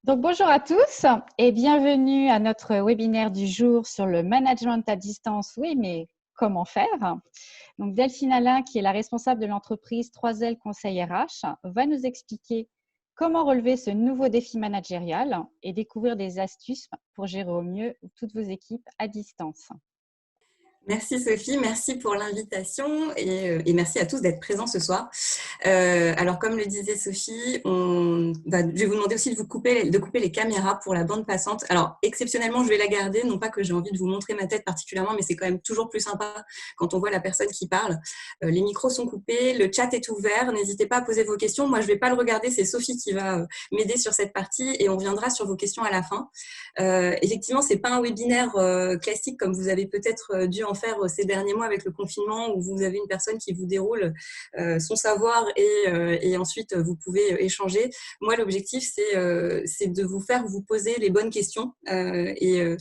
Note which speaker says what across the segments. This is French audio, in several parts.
Speaker 1: Donc, bonjour à tous et bienvenue à notre webinaire du jour sur le management à distance. Oui, mais comment faire? Donc, Delphine Alain, qui est la responsable de l'entreprise 3L Conseil RH, va nous expliquer comment relever ce nouveau défi managérial et découvrir des astuces pour gérer au mieux toutes vos équipes à distance.
Speaker 2: Merci Sophie, merci pour l'invitation et merci à tous d'être présents ce soir. Alors comme le disait Sophie, je vais vous demander aussi de couper les caméras pour la bande passante. Alors exceptionnellement, je vais la garder, non pas que j'ai envie de vous montrer ma tête particulièrement, mais c'est quand même toujours plus sympa quand on voit la personne qui parle. Les micros sont coupés, le chat est ouvert, n'hésitez pas à poser vos questions. Moi, je ne vais pas le regarder, c'est Sophie qui va m'aider sur cette partie et on viendra sur vos questions à la fin. Effectivement, c'est pas un webinaire classique comme vous avez peut-être dû en faire ces derniers mois avec le confinement où vous avez une personne qui vous déroule son savoir et ensuite vous pouvez échanger. Moi, l'objectif, c'est de vous faire vous poser les bonnes questions et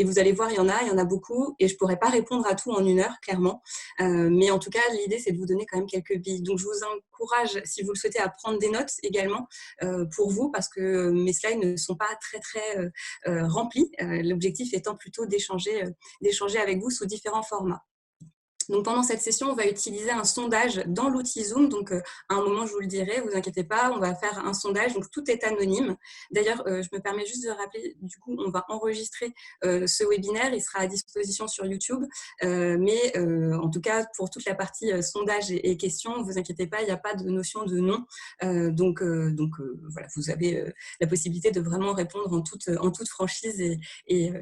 Speaker 2: vous allez voir, il y en a beaucoup et je pourrais pas répondre à tout en 1 heure, clairement. Mais en tout cas, l'idée, c'est de vous donner quand même quelques billes. Donc, je vous encourage, si vous le souhaitez, à prendre des notes également pour vous parce que mes slides ne sont pas très rempli, l'objectif étant plutôt d'échanger avec vous sous différents formats. Donc, pendant cette session, on va utiliser un sondage dans l'outil Zoom. Donc, à un moment, je vous le dirai, vous inquiétez pas, on va faire un sondage. Donc, tout est anonyme. D'ailleurs, je me permets juste de rappeler, du coup, on va enregistrer ce webinaire. Il sera à disposition sur YouTube. Mais en tout cas, pour toute la partie sondage et questions, ne vous inquiétez pas, il n'y a pas de notion de nom. Voilà, vous avez la possibilité de vraiment répondre en toute franchise et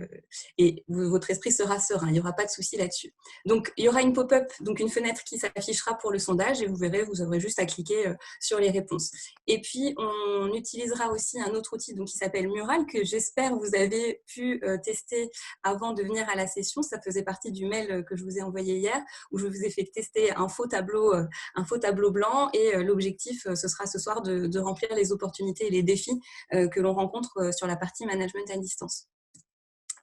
Speaker 2: votre esprit sera serein. Il n'y aura pas de souci là-dessus. Donc, il y aura une pop-up, donc une fenêtre qui s'affichera pour le sondage et vous verrez, vous aurez juste à cliquer sur les réponses. Et puis, on utilisera aussi un autre outil donc, qui s'appelle Mural que j'espère vous avez pu tester avant de venir à la session. Ça faisait partie du mail que je vous ai envoyé hier où je vous ai fait tester un faux tableau blanc et l'objectif, ce sera ce soir de remplir les opportunités et les défis que l'on rencontre sur la partie management à distance.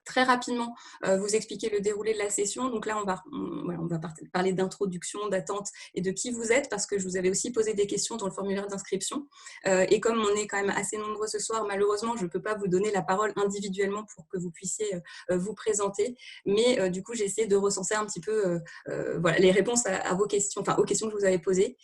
Speaker 2: Très rapidement, vous expliquer le déroulé de la session. Donc là, on va parler d'introduction, d'attente et de qui vous êtes parce que je vous avais aussi posé des questions dans le formulaire d'inscription. Et comme on est quand même assez nombreux ce soir, malheureusement, je ne peux pas vous donner la parole individuellement pour que vous puissiez vous présenter. Mais du coup, j'ai essayé de recenser un petit peu voilà, les réponses à vos questions, enfin aux questions que je vous avais posées.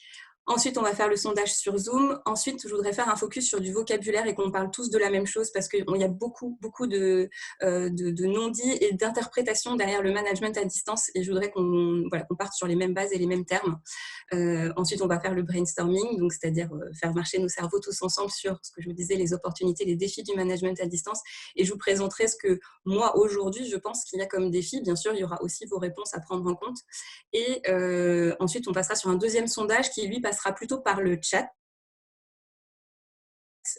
Speaker 2: Ensuite, on va faire le sondage sur Zoom. Ensuite, je voudrais faire un focus sur du vocabulaire et qu'on parle tous de la même chose parce qu'il y a beaucoup de non-dits et d'interprétations derrière le management à distance et je voudrais qu'on parte sur les mêmes bases et les mêmes termes. Ensuite, on va faire le brainstorming, donc c'est-à-dire faire marcher nos cerveaux tous ensemble sur ce que je vous disais, les opportunités, les défis du management à distance. Et je vous présenterai ce que moi, aujourd'hui, je pense qu'il y a comme défi. Bien sûr, il y aura aussi vos réponses à prendre en compte. Et ensuite, on passera sur un deuxième sondage qui, lui, passera plutôt par le chat.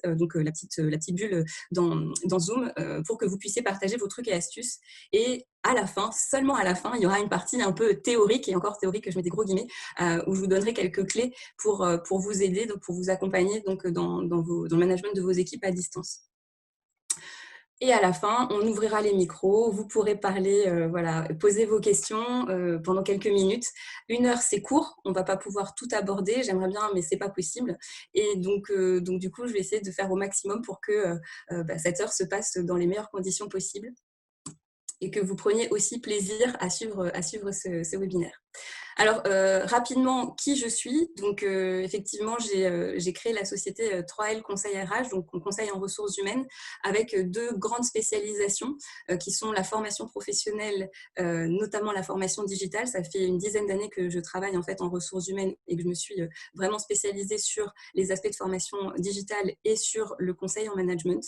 Speaker 2: Donc la petite bulle dans Zoom pour que vous puissiez partager vos trucs et astuces. Et à la fin, seulement à la fin, il y aura une partie un peu théorique, et encore théorique, je mets des gros guillemets, où je vous donnerai quelques clés pour vous aider, donc pour vous accompagner donc, dans le management de vos équipes à distance. Et à la fin, on ouvrira les micros, vous pourrez parler, voilà, poser vos questions pendant quelques minutes. 1 heure, c'est court, on ne va pas pouvoir tout aborder, j'aimerais bien, mais ce n'est pas possible. Et donc, du coup, je vais essayer de faire au maximum pour que cette heure se passe dans les meilleures conditions possibles et que vous preniez aussi plaisir à suivre ce webinaire. Alors, rapidement, qui je suis. Donc, effectivement, j'ai créé la société 3L Conseil RH, donc on conseille en ressources humaines, avec 2 grandes spécialisations qui sont la formation professionnelle, notamment la formation digitale. Ça fait une dizaine d'années que je travaille en fait en ressources humaines et que je me suis vraiment spécialisée sur les aspects de formation digitale et sur le conseil en management.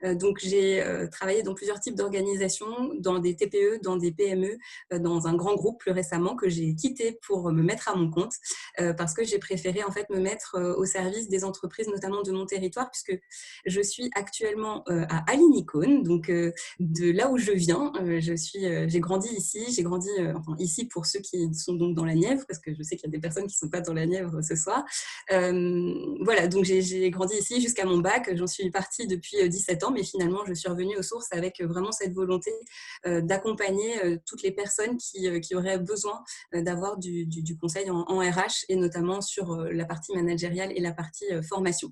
Speaker 2: Donc, j'ai travaillé dans plusieurs types d'organisations, dans des TPE, dans des PME, dans un grand groupe plus récemment que j'ai quitté pour me mettre à mon compte parce que j'ai préféré en fait me mettre au service des entreprises, notamment de mon territoire, puisque je suis actuellement à Aligny-Cône, donc de là où je viens. J'ai grandi ici, enfin, ici pour ceux qui sont donc dans la Nièvre, parce que je sais qu'il y a des personnes qui ne sont pas dans la Nièvre ce soir. Voilà, donc j'ai grandi ici jusqu'à mon bac. J'en suis partie depuis 17 ans, mais finalement, je suis revenue aux sources avec vraiment cette volonté d'accompagner toutes les personnes qui auraient besoin d'avoir du conseil en RH et notamment sur la partie managériale et la partie formation.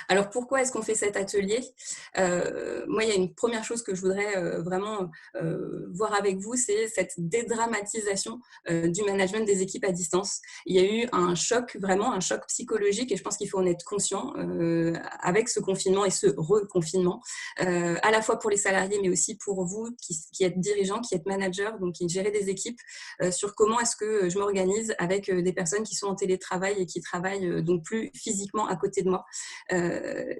Speaker 2: Alors, pourquoi est-ce qu'on fait cet atelier? Moi, il y a une première chose que je voudrais vraiment voir avec vous, c'est cette dédramatisation du management des équipes à distance. Il y a eu un choc, vraiment un choc psychologique, et je pense qu'il faut en être conscient avec ce confinement et ce reconfinement, à la fois pour les salariés, mais aussi pour vous qui êtes dirigeants, qui êtes managers, donc qui gérez des équipes, sur comment est-ce que je m'organise avec des personnes qui sont en télétravail et qui travaillent donc plus physiquement à côté de moi.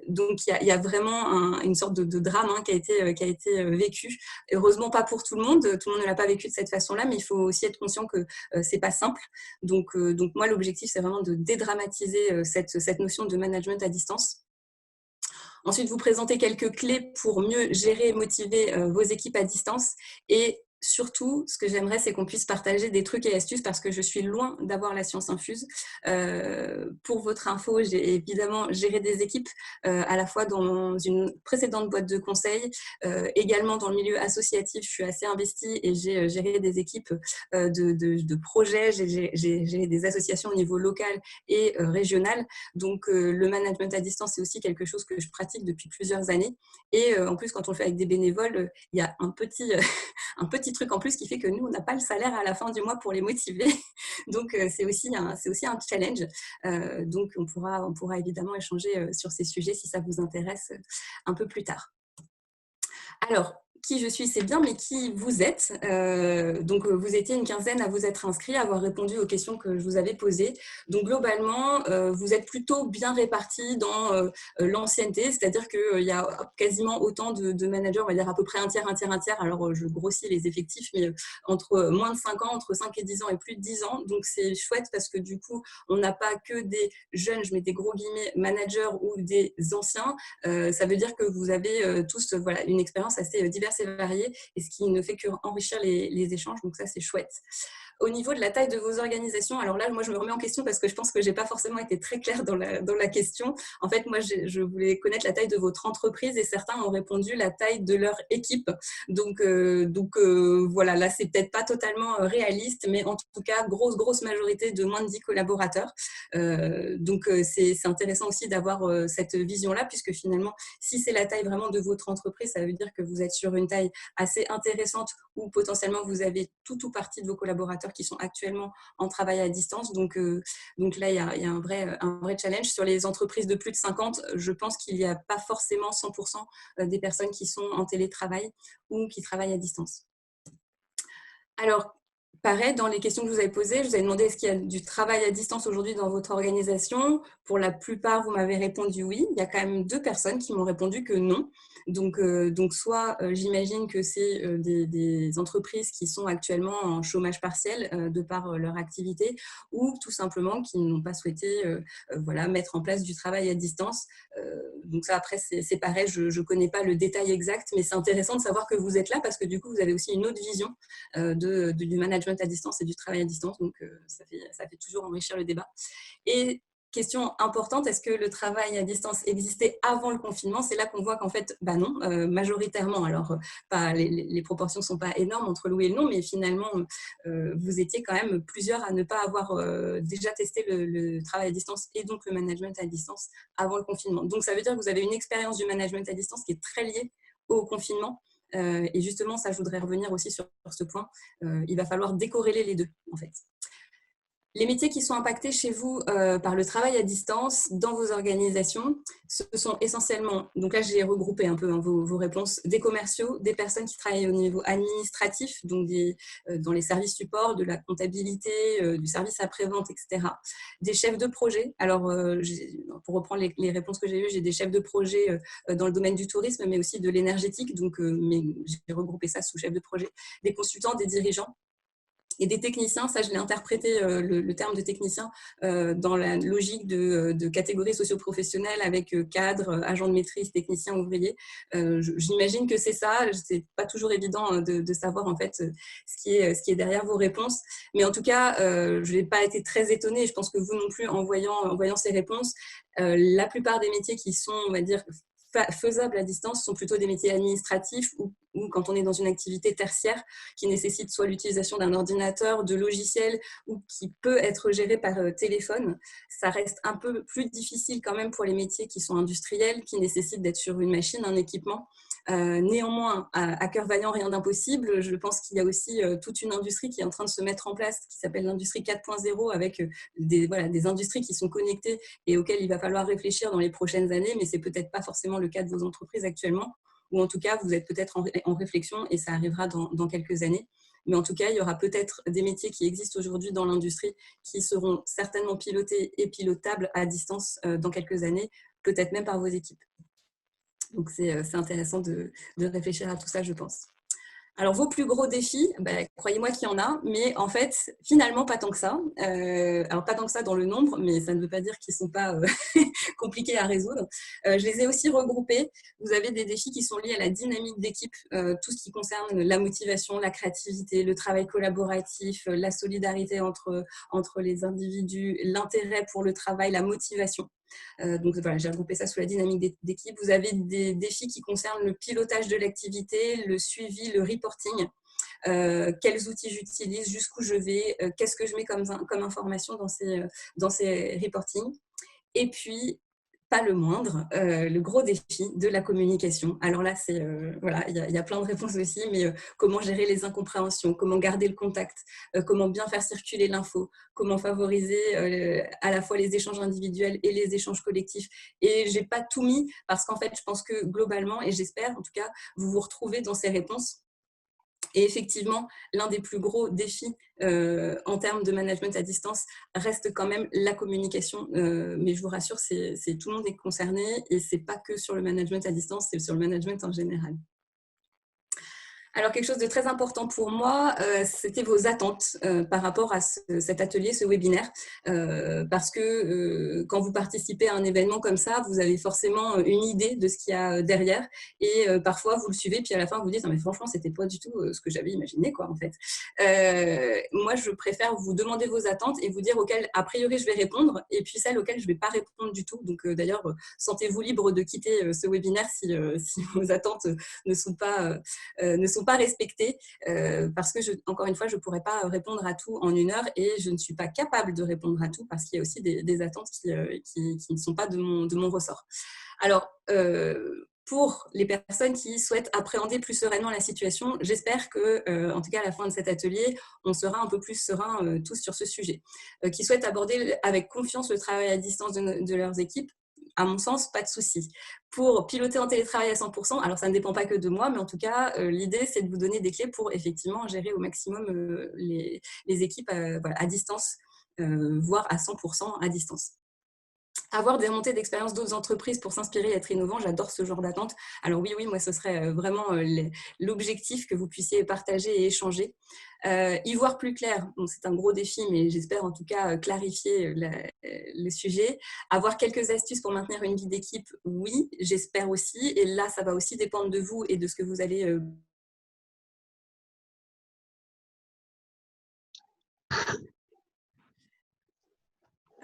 Speaker 2: Donc il y a vraiment une sorte de drame qui a été vécu. Heureusement pas pour tout le monde ne l'a pas vécu de cette façon-là, mais il faut aussi être conscient que c'est pas simple. Donc moi l'objectif c'est vraiment de dédramatiser cette notion de management à distance. Ensuite, vous présentez quelques clés pour mieux gérer et motiver vos équipes à distance. Et surtout, ce que j'aimerais, c'est qu'on puisse partager des trucs et astuces parce que je suis loin d'avoir la science infuse. Pour votre info, j'ai évidemment géré des équipes à la fois dans une précédente boîte de conseil, également dans le milieu associatif, je suis assez investie et j'ai géré des équipes de projets, j'ai géré des associations au niveau local et régional. Donc, le management à distance, c'est aussi quelque chose que je pratique depuis plusieurs années. Et en plus, quand on le fait avec des bénévoles, il y a un petit truc en plus qui fait que nous, on n'a pas le salaire à la fin du mois pour les motiver. Donc, c'est aussi un challenge. Donc, on pourra évidemment échanger sur ces sujets si ça vous intéresse un peu plus tard. Alors, qui je suis, c'est bien, mais qui vous êtes. Donc, vous étiez une quinzaine à vous être inscrits, à avoir répondu aux questions que je vous avais posées. Donc, globalement, vous êtes plutôt bien répartis dans l'ancienneté, c'est-à-dire qu'il y a quasiment autant de managers, on va dire à peu près un tiers. Alors, je grossis les effectifs, mais entre moins de 5 ans, entre 5 et 10 ans et plus de 10 ans. Donc, c'est chouette parce que du coup, on n'a pas que des jeunes, je mets des gros guillemets, managers ou des anciens. Ça veut dire que vous avez tous une expérience assez diverse et variée, et ce qui ne fait qu'enrichir les échanges, donc ça c'est chouette. Au niveau de la taille de vos organisations, alors là, moi, je me remets en question parce que je pense que je n'ai pas forcément été très claire dans la question. En fait, moi, je voulais connaître la taille de votre entreprise et certains ont répondu la taille de leur équipe. Donc voilà, là, c'est peut-être pas totalement réaliste, mais en tout cas, grosse majorité de moins de 10 collaborateurs. Donc, c'est intéressant aussi d'avoir cette vision-là, puisque finalement, si c'est la taille vraiment de votre entreprise, ça veut dire que vous êtes sur une taille assez intéressante où potentiellement vous avez tout ou partie de vos collaborateurs qui sont actuellement en travail à distance. Donc là, il y a un vrai challenge. Sur les entreprises de plus de 50, je pense qu'il n'y a pas forcément 100% des personnes qui sont en télétravail ou qui travaillent à distance. Alors, pareil, dans les questions que vous avez posées, je vous ai demandé est-ce qu'il y a du travail à distance aujourd'hui dans votre organisation. Pour la plupart, vous m'avez répondu oui. Il y a quand même 2 personnes qui m'ont répondu que non. Donc soit j'imagine que c'est des entreprises qui sont actuellement en chômage partiel de par leur activité, ou tout simplement qui n'ont pas souhaité mettre en place du travail à distance. Donc ça, après, c'est pareil, je ne connais pas le détail exact, mais c'est intéressant de savoir que vous êtes là parce que du coup, vous avez aussi une autre vision du management à distance et du travail à distance. Donc, ça fait toujours enrichir le débat. Et question importante, est-ce que le travail à distance existait avant le confinement? C'est là qu'on voit qu'en fait, non, majoritairement. Alors, les proportions ne sont pas énormes entre le oui et le non, mais finalement, vous étiez quand même plusieurs à ne pas avoir déjà testé le travail à distance et donc le management à distance avant le confinement. Donc, ça veut dire que vous avez une expérience du management à distance qui est très liée au confinement. Et justement, ça, je voudrais revenir aussi sur ce point. Il va falloir décorréler les deux, en fait. Les métiers qui sont impactés chez vous par le travail à distance dans vos organisations, ce sont essentiellement, donc là j'ai regroupé un peu vos réponses, des commerciaux, des personnes qui travaillent au niveau administratif, donc dans les services supports, de la comptabilité, du service après-vente, etc. Des chefs de projet. Alors, pour reprendre les réponses que j'ai eues, j'ai des chefs de projet dans le domaine du tourisme, mais aussi de l'énergétique, donc mais j'ai regroupé ça sous chefs de projet. Des consultants, des dirigeants. Et des techniciens, ça je l'ai interprété le terme de technicien dans la logique de catégories socio-professionnelles avec cadre, agent de maîtrise, technicien, ouvrier. J'imagine que c'est ça. C'est pas toujours évident de savoir en fait ce qui est derrière vos réponses. Mais en tout cas, je n'ai pas été très étonnée. Je pense que vous non plus en voyant ces réponses. La plupart des métiers qui sont, on va dire, faisables à distance sont plutôt des métiers administratifs ou ou quand on est dans une activité tertiaire qui nécessite soit l'utilisation d'un ordinateur, de logiciels ou qui peut être géré par téléphone, ça reste un peu plus difficile quand même pour les métiers qui sont industriels, qui nécessitent d'être sur une machine, un équipement. Néanmoins, à cœur vaillant, rien d'impossible. Je pense qu'il y a aussi toute une industrie qui est en train de se mettre en place, qui s'appelle l'industrie 4.0, avec des industries qui sont connectées et auxquelles il va falloir réfléchir dans les prochaines années, mais ce n'est peut-être pas forcément le cas de vos entreprises actuellement, ou en tout cas, vous êtes peut-être en réflexion et ça arrivera dans quelques années. Mais en tout cas, il y aura peut-être des métiers qui existent aujourd'hui dans l'industrie qui seront certainement pilotés et pilotables à distance dans quelques années, peut-être même par vos équipes. Donc, c'est intéressant de réfléchir à tout ça, je pense. Alors, vos plus gros défis, croyez-moi qu'il y en a, mais en fait, finalement, pas tant que ça. Alors, pas tant que ça dans le nombre, mais ça ne veut pas dire qu'ils ne sont pas compliqués à résoudre. Je les ai aussi regroupés. Vous avez des défis qui sont liés à la dynamique d'équipe, tout ce qui concerne la motivation, la créativité, le travail collaboratif, la solidarité entre les individus, l'intérêt pour le travail, la motivation. Donc voilà, j'ai regroupé ça sous la dynamique d'équipe. Vous avez des défis qui concernent le pilotage de l'activité, le suivi, le reporting. Quels outils j'utilise, jusqu'où je vais, qu'est-ce que je mets comme information dans ces reportings. Et puis, pas le moindre, le gros défi de la communication. Alors là, voilà, il y a plein de réponses aussi, mais comment gérer les incompréhensions, comment garder le contact, comment bien faire circuler l'info, comment favoriser à la fois les échanges individuels et les échanges collectifs. Et j'ai pas tout mis parce qu'en fait, je pense que globalement, et j'espère en tout cas, vous vous retrouvez dans ces réponses. Et effectivement, l'un des plus gros défis en termes de management à distance reste quand même la communication. Mais je vous rassure, tout le monde est concerné et ce n'est pas que sur le management à distance, c'est sur le management en général. Alors, quelque chose de très important pour moi, c'était vos attentes par rapport à cet atelier, ce webinaire. Parce que quand vous participez à un événement comme ça, vous avez forcément une idée de ce qu'il y a derrière. Et parfois, vous le suivez, puis à la fin, vous vous dites « mais franchement, ce n'était pas du tout ce que j'avais imaginé, quoi, en fait. » Moi, je préfère vous demander vos attentes et vous dire auxquelles, a priori, je vais répondre, et puis celles auxquelles je ne vais pas répondre du tout. Donc, d'ailleurs, sentez-vous libre de quitter ce webinaire si vos attentes ne sont pas respectées, parce que, encore une fois, je ne pourrais pas répondre à tout en 1 heure et je ne suis pas capable de répondre à tout parce qu'il y a aussi des attentes qui ne sont pas de mon ressort. Alors, pour les personnes qui souhaitent appréhender plus sereinement la situation, j'espère que, en tout cas à la fin de cet atelier, on sera un peu plus serein tous sur ce sujet. Qui souhaitent aborder avec confiance le travail à distance de leurs équipes, à mon sens, pas de souci. Pour piloter en télétravail à 100%, alors ça ne dépend pas que de moi, mais en tout cas, l'idée, c'est de vous donner des clés pour effectivement gérer au maximum les équipes voilà, à distance, voire à 100% à distance. Avoir des remontées d'expérience d'autres entreprises pour s'inspirer et être innovant, j'adore ce genre d'attente. Alors oui, moi, ce serait vraiment l'objectif que vous puissiez partager et échanger. Y voir plus clair, bon, c'est un gros défi, mais j'espère en tout cas clarifier le sujet. Avoir quelques astuces pour maintenir une vie d'équipe, oui, j'espère aussi. Et là, ça va aussi dépendre de vous et de ce que vous allez...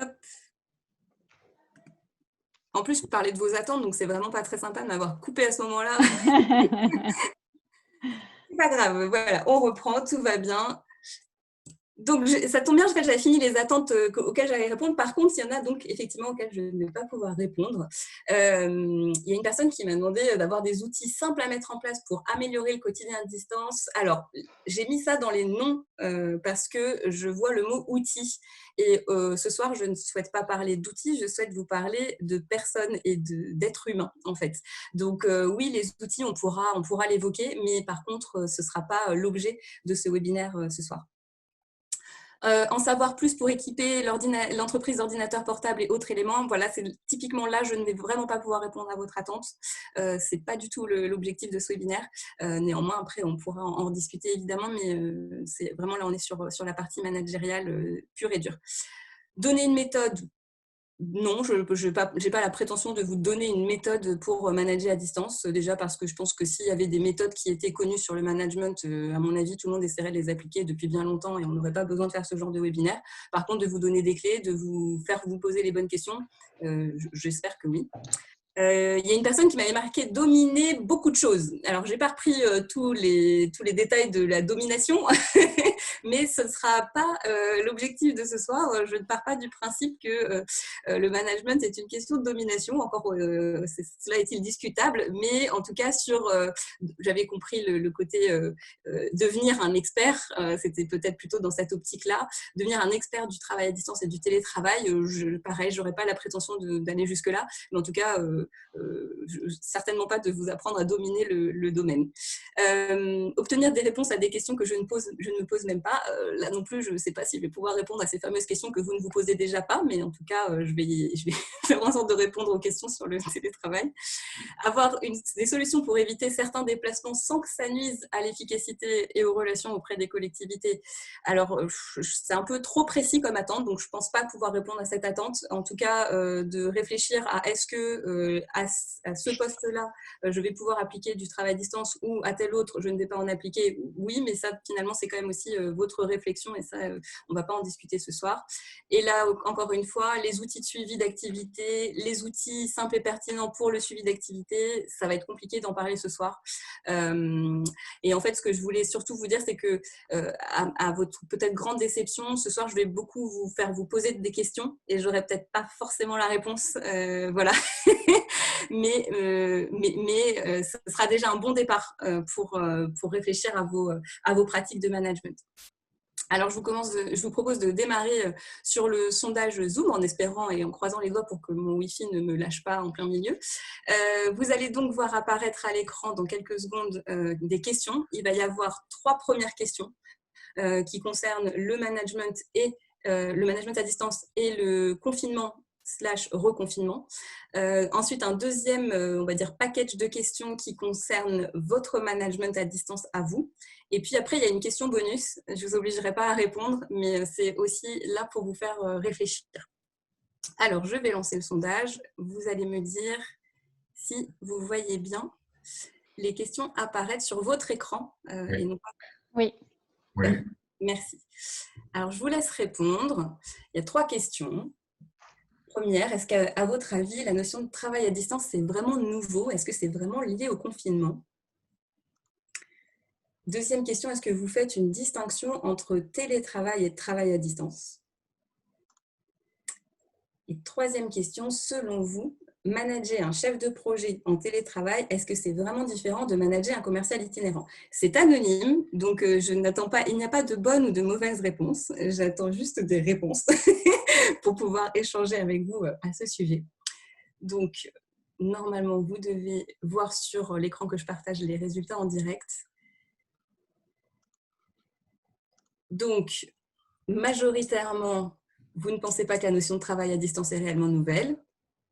Speaker 2: Hop. En plus, je parlais de vos attentes, donc c'est vraiment pas très sympa de m'avoir coupé à ce moment-là. C'est pas grave, voilà, on reprend, tout va bien. Donc, ça tombe bien, en fait, j'avais fini les attentes auxquelles j'allais répondre. Par contre, il y en a donc effectivement auxquelles je ne vais pas pouvoir répondre. Il y a une personne qui m'a demandé d'avoir des outils simples à mettre en place pour améliorer le quotidien à distance. Alors, j'ai mis ça dans les noms parce que je vois le mot outil. Et ce soir, je ne souhaite pas parler d'outils, je souhaite vous parler de personnes et d'êtres humains, en fait. Donc, oui, les outils, on pourra l'évoquer, mais par contre, ce ne sera pas l'objet de ce webinaire ce soir. En savoir plus pour équiper l'entreprise d'ordinateurs portables et autres éléments. Voilà, c'est typiquement là, je ne vais vraiment pas pouvoir répondre à votre attente. Ce n'est pas du tout l'objectif de ce webinaire. Néanmoins, après, on pourra en discuter évidemment, mais c'est vraiment là, on est sur la partie managériale pure et dure. Donner une méthode. Non, je n'ai pas la prétention de vous donner une méthode pour manager à distance, déjà parce que je pense que s'il y avait des méthodes qui étaient connues sur le management, à mon avis, tout le monde essaierait de les appliquer depuis bien longtemps et on n'aurait pas besoin de faire ce genre de webinaire. Par contre, de vous donner des clés, de vous faire vous poser les bonnes questions, j'espère que oui. Il y a une personne qui m'avait marqué dominer beaucoup de choses. Alors, je n'ai pas repris tous les détails de la domination, mais ce ne sera pas l'objectif de ce soir. Je ne pars pas du principe que le management est une question de domination. Encore, cela est-il discutable, mais en tout cas, j'avais compris le côté devenir un expert. C'était peut-être plutôt dans cette optique-là. Devenir un expert du travail à distance et du télétravail, pareil, je n'aurais pas la prétention d'aller jusque-là, mais en tout cas, certainement pas de vous apprendre à dominer le domaine. Obtenir des réponses à des questions que je ne me pose même pas. Là non plus, je ne sais pas si je vais pouvoir répondre à ces fameuses questions que vous ne vous posez déjà pas, mais en tout cas, je vais faire en sorte de répondre aux questions sur le télétravail. Avoir des solutions pour éviter certains déplacements sans que ça nuise à l'efficacité et aux relations auprès des collectivités. Alors, c'est un peu trop précis comme attente, donc je ne pense pas pouvoir répondre à cette attente. En tout cas, de réfléchir à est-ce que à ce poste-là, je vais pouvoir appliquer du travail à distance ou à tel autre, je ne vais pas en appliquer. Oui, mais ça, finalement, c'est quand même aussi votre réflexion et ça, on ne va pas en discuter ce soir. Et là, encore une fois, les outils de suivi d'activité, les outils simples et pertinents pour le suivi d'activité, ça va être compliqué d'en parler ce soir. Et en fait, ce que je voulais surtout vous dire, c'est que à votre peut-être grande déception, ce soir, je vais beaucoup vous poser des questions et je n'aurai peut-être pas forcément la réponse. Voilà. mais ce sera déjà un bon départ pour réfléchir à vos pratiques de management. Alors, je vous propose de démarrer sur le sondage Zoom en espérant et en croisant les doigts pour que mon Wi-Fi ne me lâche pas en plein milieu. Vous allez donc voir apparaître à l'écran dans quelques secondes des questions. Il va y avoir 3 premières questions qui concernent le management à distance et le confinement / reconfinement. Ensuite, un deuxième, on va dire, package de questions qui concerne votre management à distance à vous. Et puis après, il y a une question bonus. Je ne vous obligerai pas à répondre, mais c'est aussi là pour vous faire réfléchir. Alors, je vais lancer le sondage. Vous allez me dire si vous voyez bien les questions apparaître sur votre écran.
Speaker 1: Oui.
Speaker 2: Et non pas...
Speaker 1: Oui.
Speaker 2: Merci. Alors, je vous laisse répondre. Il y a 3 questions. Première, est-ce qu'à votre avis, la notion de travail à distance, c'est vraiment nouveau? Est-ce que c'est vraiment lié au confinement? Deuxième question, est-ce que vous faites une distinction entre télétravail et travail à distance? Et troisième question, selon vous, manager un chef de projet en télétravail, est-ce que c'est vraiment différent de manager un commercial itinérant? C'est anonyme, donc je n'attends pas, il n'y a pas de bonne ou de mauvaise réponse, j'attends juste des réponses pour pouvoir échanger avec vous à ce sujet. Donc, normalement, vous devez voir sur l'écran que je partage les résultats en direct. Donc, majoritairement, vous ne pensez pas que la notion de travail à distance est réellement nouvelle.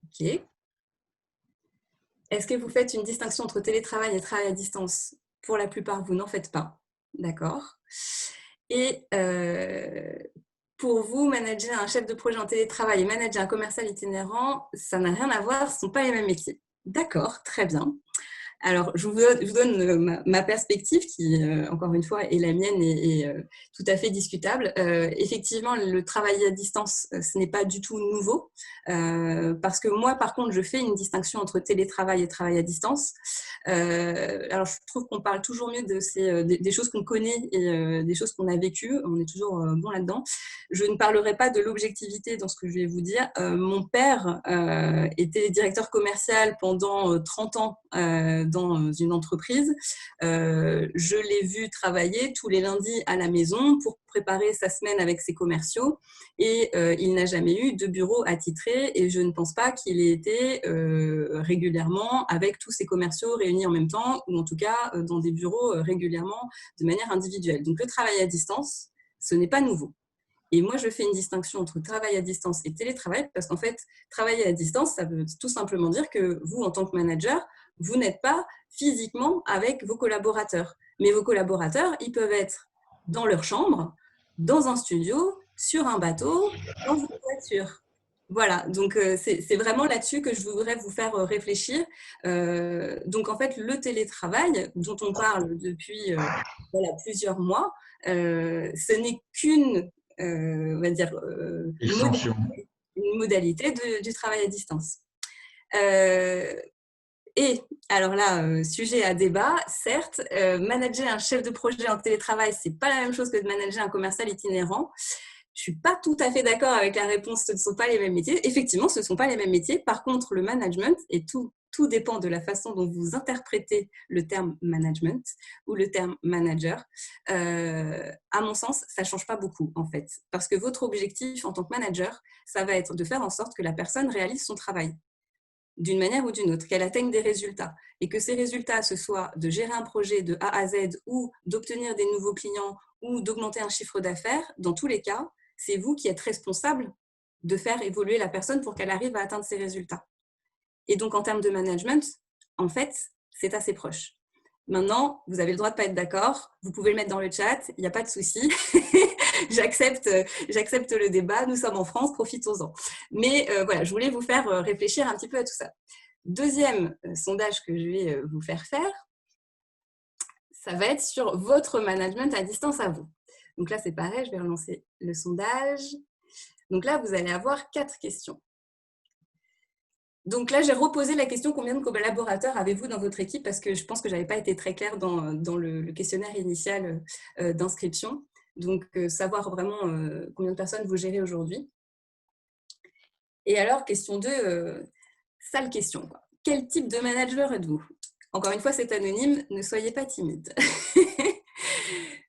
Speaker 2: Ok. Est-ce que vous faites une distinction entre télétravail et travail à distance? Pour la plupart, vous n'en faites pas. D'accord. Et pour vous, manager un chef de projet en télétravail et manager un commercial itinérant, ça n'a rien à voir, ce ne sont pas les mêmes métiers. D'accord, très bien. Alors, je vous donne ma perspective qui, encore une fois, est la mienne et tout à fait discutable. Effectivement, le travail à distance, ce n'est pas du tout nouveau parce que moi, par contre, je fais une distinction entre télétravail et travail à distance. Alors, je trouve qu'on parle toujours mieux des choses qu'on connaît et des choses qu'on a vécues. On est toujours bon là-dedans. Je ne parlerai pas de l'objectivité dans ce que je vais vous dire. Mon père était directeur commercial pendant 30 ans dans une entreprise. Je l'ai vu travailler tous les lundis à la maison pour préparer sa semaine avec ses commerciaux et il n'a jamais eu de bureau attitré et je ne pense pas qu'il ait été régulièrement avec tous ses commerciaux réunis en même temps ou en tout cas dans des bureaux régulièrement de manière individuelle. Donc le travail à distance, ce n'est pas nouveau. Et moi, je fais une distinction entre travail à distance et télétravail parce qu'en fait, travailler à distance, ça veut tout simplement dire que vous, en tant que manager, vous n'êtes pas physiquement avec vos collaborateurs. Mais vos collaborateurs, ils peuvent être dans leur chambre, dans un studio, sur un bateau, dans une voiture. Voilà, donc c'est vraiment là-dessus que je voudrais vous faire réfléchir. Donc en fait, le télétravail dont on parle depuis plusieurs mois, ce n'est qu'une on va dire, une modalité du travail à distance. Et alors là, sujet à débat, certes, manager un chef de projet en télétravail, c'est pas la même chose que de manager un commercial itinérant. Je suis pas tout à fait d'accord avec la réponse, ce ne sont pas les mêmes métiers. Effectivement, ce ne sont pas les mêmes métiers. Par contre, le management, et tout dépend de la façon dont vous interprétez le terme management ou le terme manager. À mon sens, ça ne change pas beaucoup, en fait. Parce que votre objectif en tant que manager, ça va être de faire en sorte que la personne réalise son travail d'une manière ou d'une autre, qu'elle atteigne des résultats. Et que ces résultats, ce soit de gérer un projet de A à Z ou d'obtenir des nouveaux clients ou d'augmenter un chiffre d'affaires, dans tous les cas, c'est vous qui êtes responsable de faire évoluer la personne pour qu'elle arrive à atteindre ses résultats. Et donc, en termes de management, en fait, c'est assez proche. Maintenant, vous avez le droit de ne pas être d'accord. Vous pouvez le mettre dans le chat, il n'y a pas de souci. J'accepte le débat. Nous sommes en France, profitons-en. Mais voilà, je voulais vous faire réfléchir un petit peu à tout ça. Deuxième sondage que je vais vous faire, ça va être sur votre management à distance à vous. Donc là, c'est pareil, je vais relancer le sondage. Donc là, vous allez avoir 4 questions. Donc là, j'ai reposé la question: combien de collaborateurs avez-vous dans votre équipe? Parce que je pense que je n'avais pas été très claire dans le questionnaire initial d'inscription. Donc, savoir vraiment combien de personnes vous gérez aujourd'hui. Et alors, question 2, sale question, quoi. Quel type de manager êtes-vous? Encore une fois, c'est anonyme, ne soyez pas timide.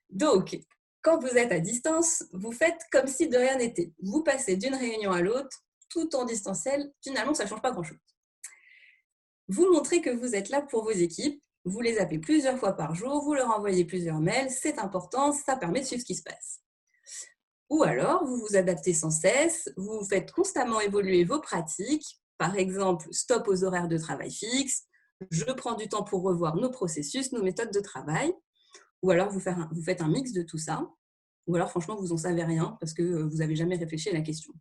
Speaker 2: Donc, quand vous êtes à distance, vous faites comme si de rien n'était. Vous passez d'une réunion à l'autre, tout en distanciel. Finalement, ça ne change pas grand-chose. Vous montrez que vous êtes là pour vos équipes, vous les appelez plusieurs fois par jour, vous leur envoyez plusieurs mails, c'est important, ça permet de suivre ce qui se passe. Ou alors, vous vous adaptez sans cesse, vous faites constamment évoluer vos pratiques, par exemple, stop aux horaires de travail fixes, je prends du temps pour revoir nos processus, nos méthodes de travail, ou alors vous faites un mix de tout ça, ou alors franchement, vous n'en savez rien parce que vous n'avez jamais réfléchi à la question.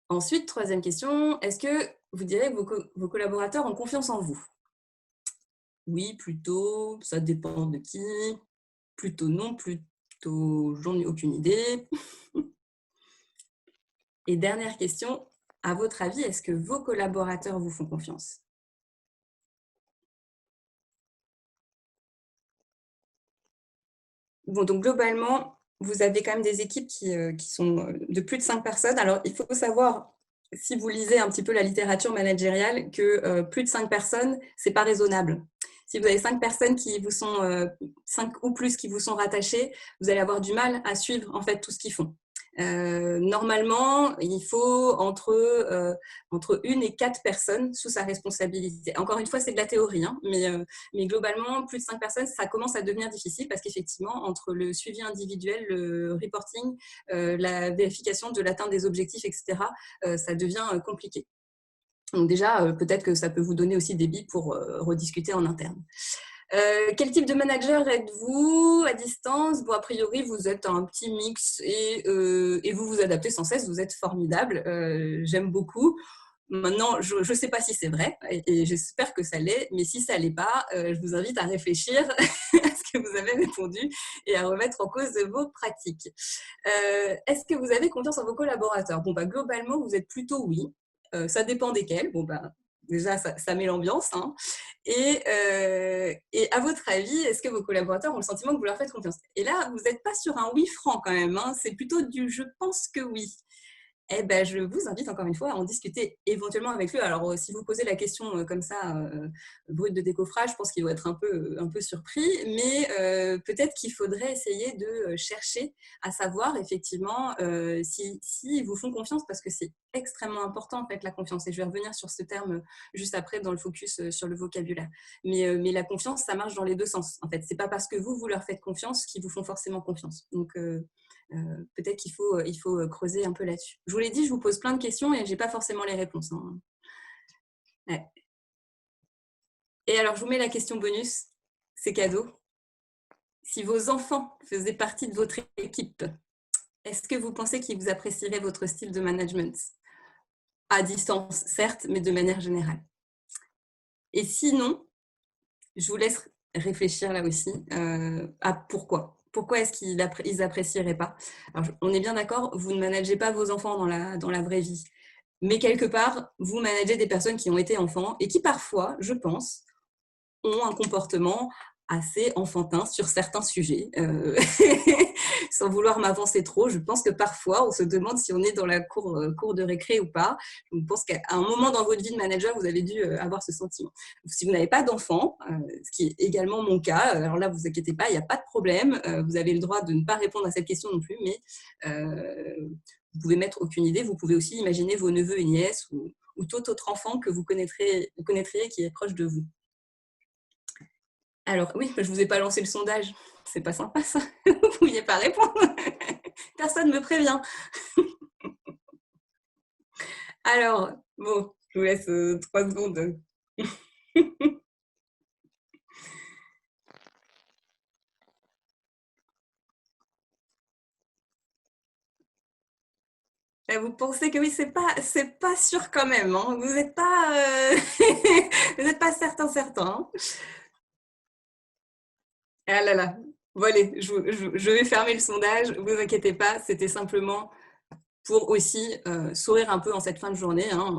Speaker 2: Ensuite, troisième question, est-ce que vous direz que vos collaborateurs ont confiance en vous? Oui, plutôt, ça dépend de qui. Plutôt non, plutôt j'en ai aucune idée. Et dernière question, à votre avis, est-ce que vos collaborateurs vous font confiance? Bon, donc globalement, vous avez quand même des équipes qui sont de plus de 5 personnes. Alors, il faut savoir, si vous lisez un petit peu la littérature managériale, que plus de 5 personnes, ce n'est pas raisonnable. Si vous avez 5 personnes qui vous sont, 5 ou plus qui vous sont rattachées, vous allez avoir du mal à suivre en fait tout ce qu'ils font. Normalement, il faut entre 1 et 4 personnes sous sa responsabilité. Encore une fois, c'est de la théorie, hein, mais globalement, plus de 5 personnes, ça commence à devenir difficile parce qu'effectivement, entre le suivi individuel, le reporting, la vérification de l'atteinte des objectifs, etc., ça devient compliqué. Donc déjà, peut-être que ça peut vous donner aussi des billes pour rediscuter en interne. Quel type de manager êtes-vous à distance? Bon, a priori, vous êtes un petit mix et vous vous adaptez sans cesse. Vous êtes formidable. J'aime beaucoup. Maintenant, je ne sais pas si c'est vrai et j'espère que ça l'est. Mais si ça ne l'est pas, je vous invite à réfléchir à ce que vous avez répondu et à remettre en cause vos pratiques. Est-ce que vous avez confiance en vos collaborateurs? Bon, bah, globalement, vous êtes plutôt oui. Ça dépend desquels. Bon, bah, déjà, ça met l'ambiance. Hein. Et à votre avis, est-ce que vos collaborateurs ont le sentiment que vous leur faites confiance? Et là, vous n'êtes pas sur un oui franc quand même. Hein. C'est plutôt du je pense que oui. Eh ben, je vous invite encore une fois à en discuter éventuellement avec eux. Alors, si vous posez la question comme ça, brute de décoffrage, je pense qu'ils vont être un peu surpris, mais peut-être qu'il faudrait essayer de chercher à savoir effectivement si vous font confiance, parce que c'est extrêmement important en fait la confiance. Et je vais revenir sur ce terme juste après dans le focus sur le vocabulaire. Mais la confiance, ça marche dans les deux sens. En fait, c'est pas parce que vous leur faites confiance qu'ils vous font forcément confiance. Donc peut-être qu'il faut creuser un peu là-dessus. Je vous l'ai dit, je vous pose plein de questions et je n'ai pas forcément les réponses. Hein. Ouais. Et alors, je vous mets la question bonus, c'est cadeau. Si vos enfants faisaient partie de votre équipe, est-ce que vous pensez qu'ils vous apprécieraient votre style de management? À distance, certes, mais de manière générale. Et sinon, je vous laisse réfléchir là aussi à pourquoi. Pourquoi est-ce qu'ils n'apprécieraient pas? Alors, on est bien d'accord, vous ne managez pas vos enfants dans la vraie vie. Mais quelque part, vous managez des personnes qui ont été enfants et qui parfois, je pense, ont un comportement assez enfantin sur certains sujets. Sans vouloir m'avancer trop, je pense que parfois, on se demande si on est dans la cour de récré ou pas. Je pense qu'à un moment dans votre vie de manager, vous avez dû avoir ce sentiment. Si vous n'avez pas d'enfant, ce qui est également mon cas, alors là, vous inquiétez pas, il n'y a pas de problème. Vous avez le droit de ne pas répondre à cette question non plus, mais vous pouvez mettre aucune idée. Vous pouvez aussi imaginer vos neveux et nièces ou tout autre enfant que vous connaîtriez qui est proche de vous. Alors oui, je ne vous ai pas lancé le sondage. C'est pas sympa ça. Vous ne pouviez pas répondre. Personne ne me prévient. Alors, bon, je vous laisse 3 secondes. Vous pensez que oui, c'est pas sûr quand même. Hein. Vous n'êtes pas, vous n'êtes pas certain. Hein. Ah là là. Bon allez, je vais fermer le sondage. Vous inquiétez pas, c'était simplement pour aussi sourire un peu en cette fin de journée. Hein.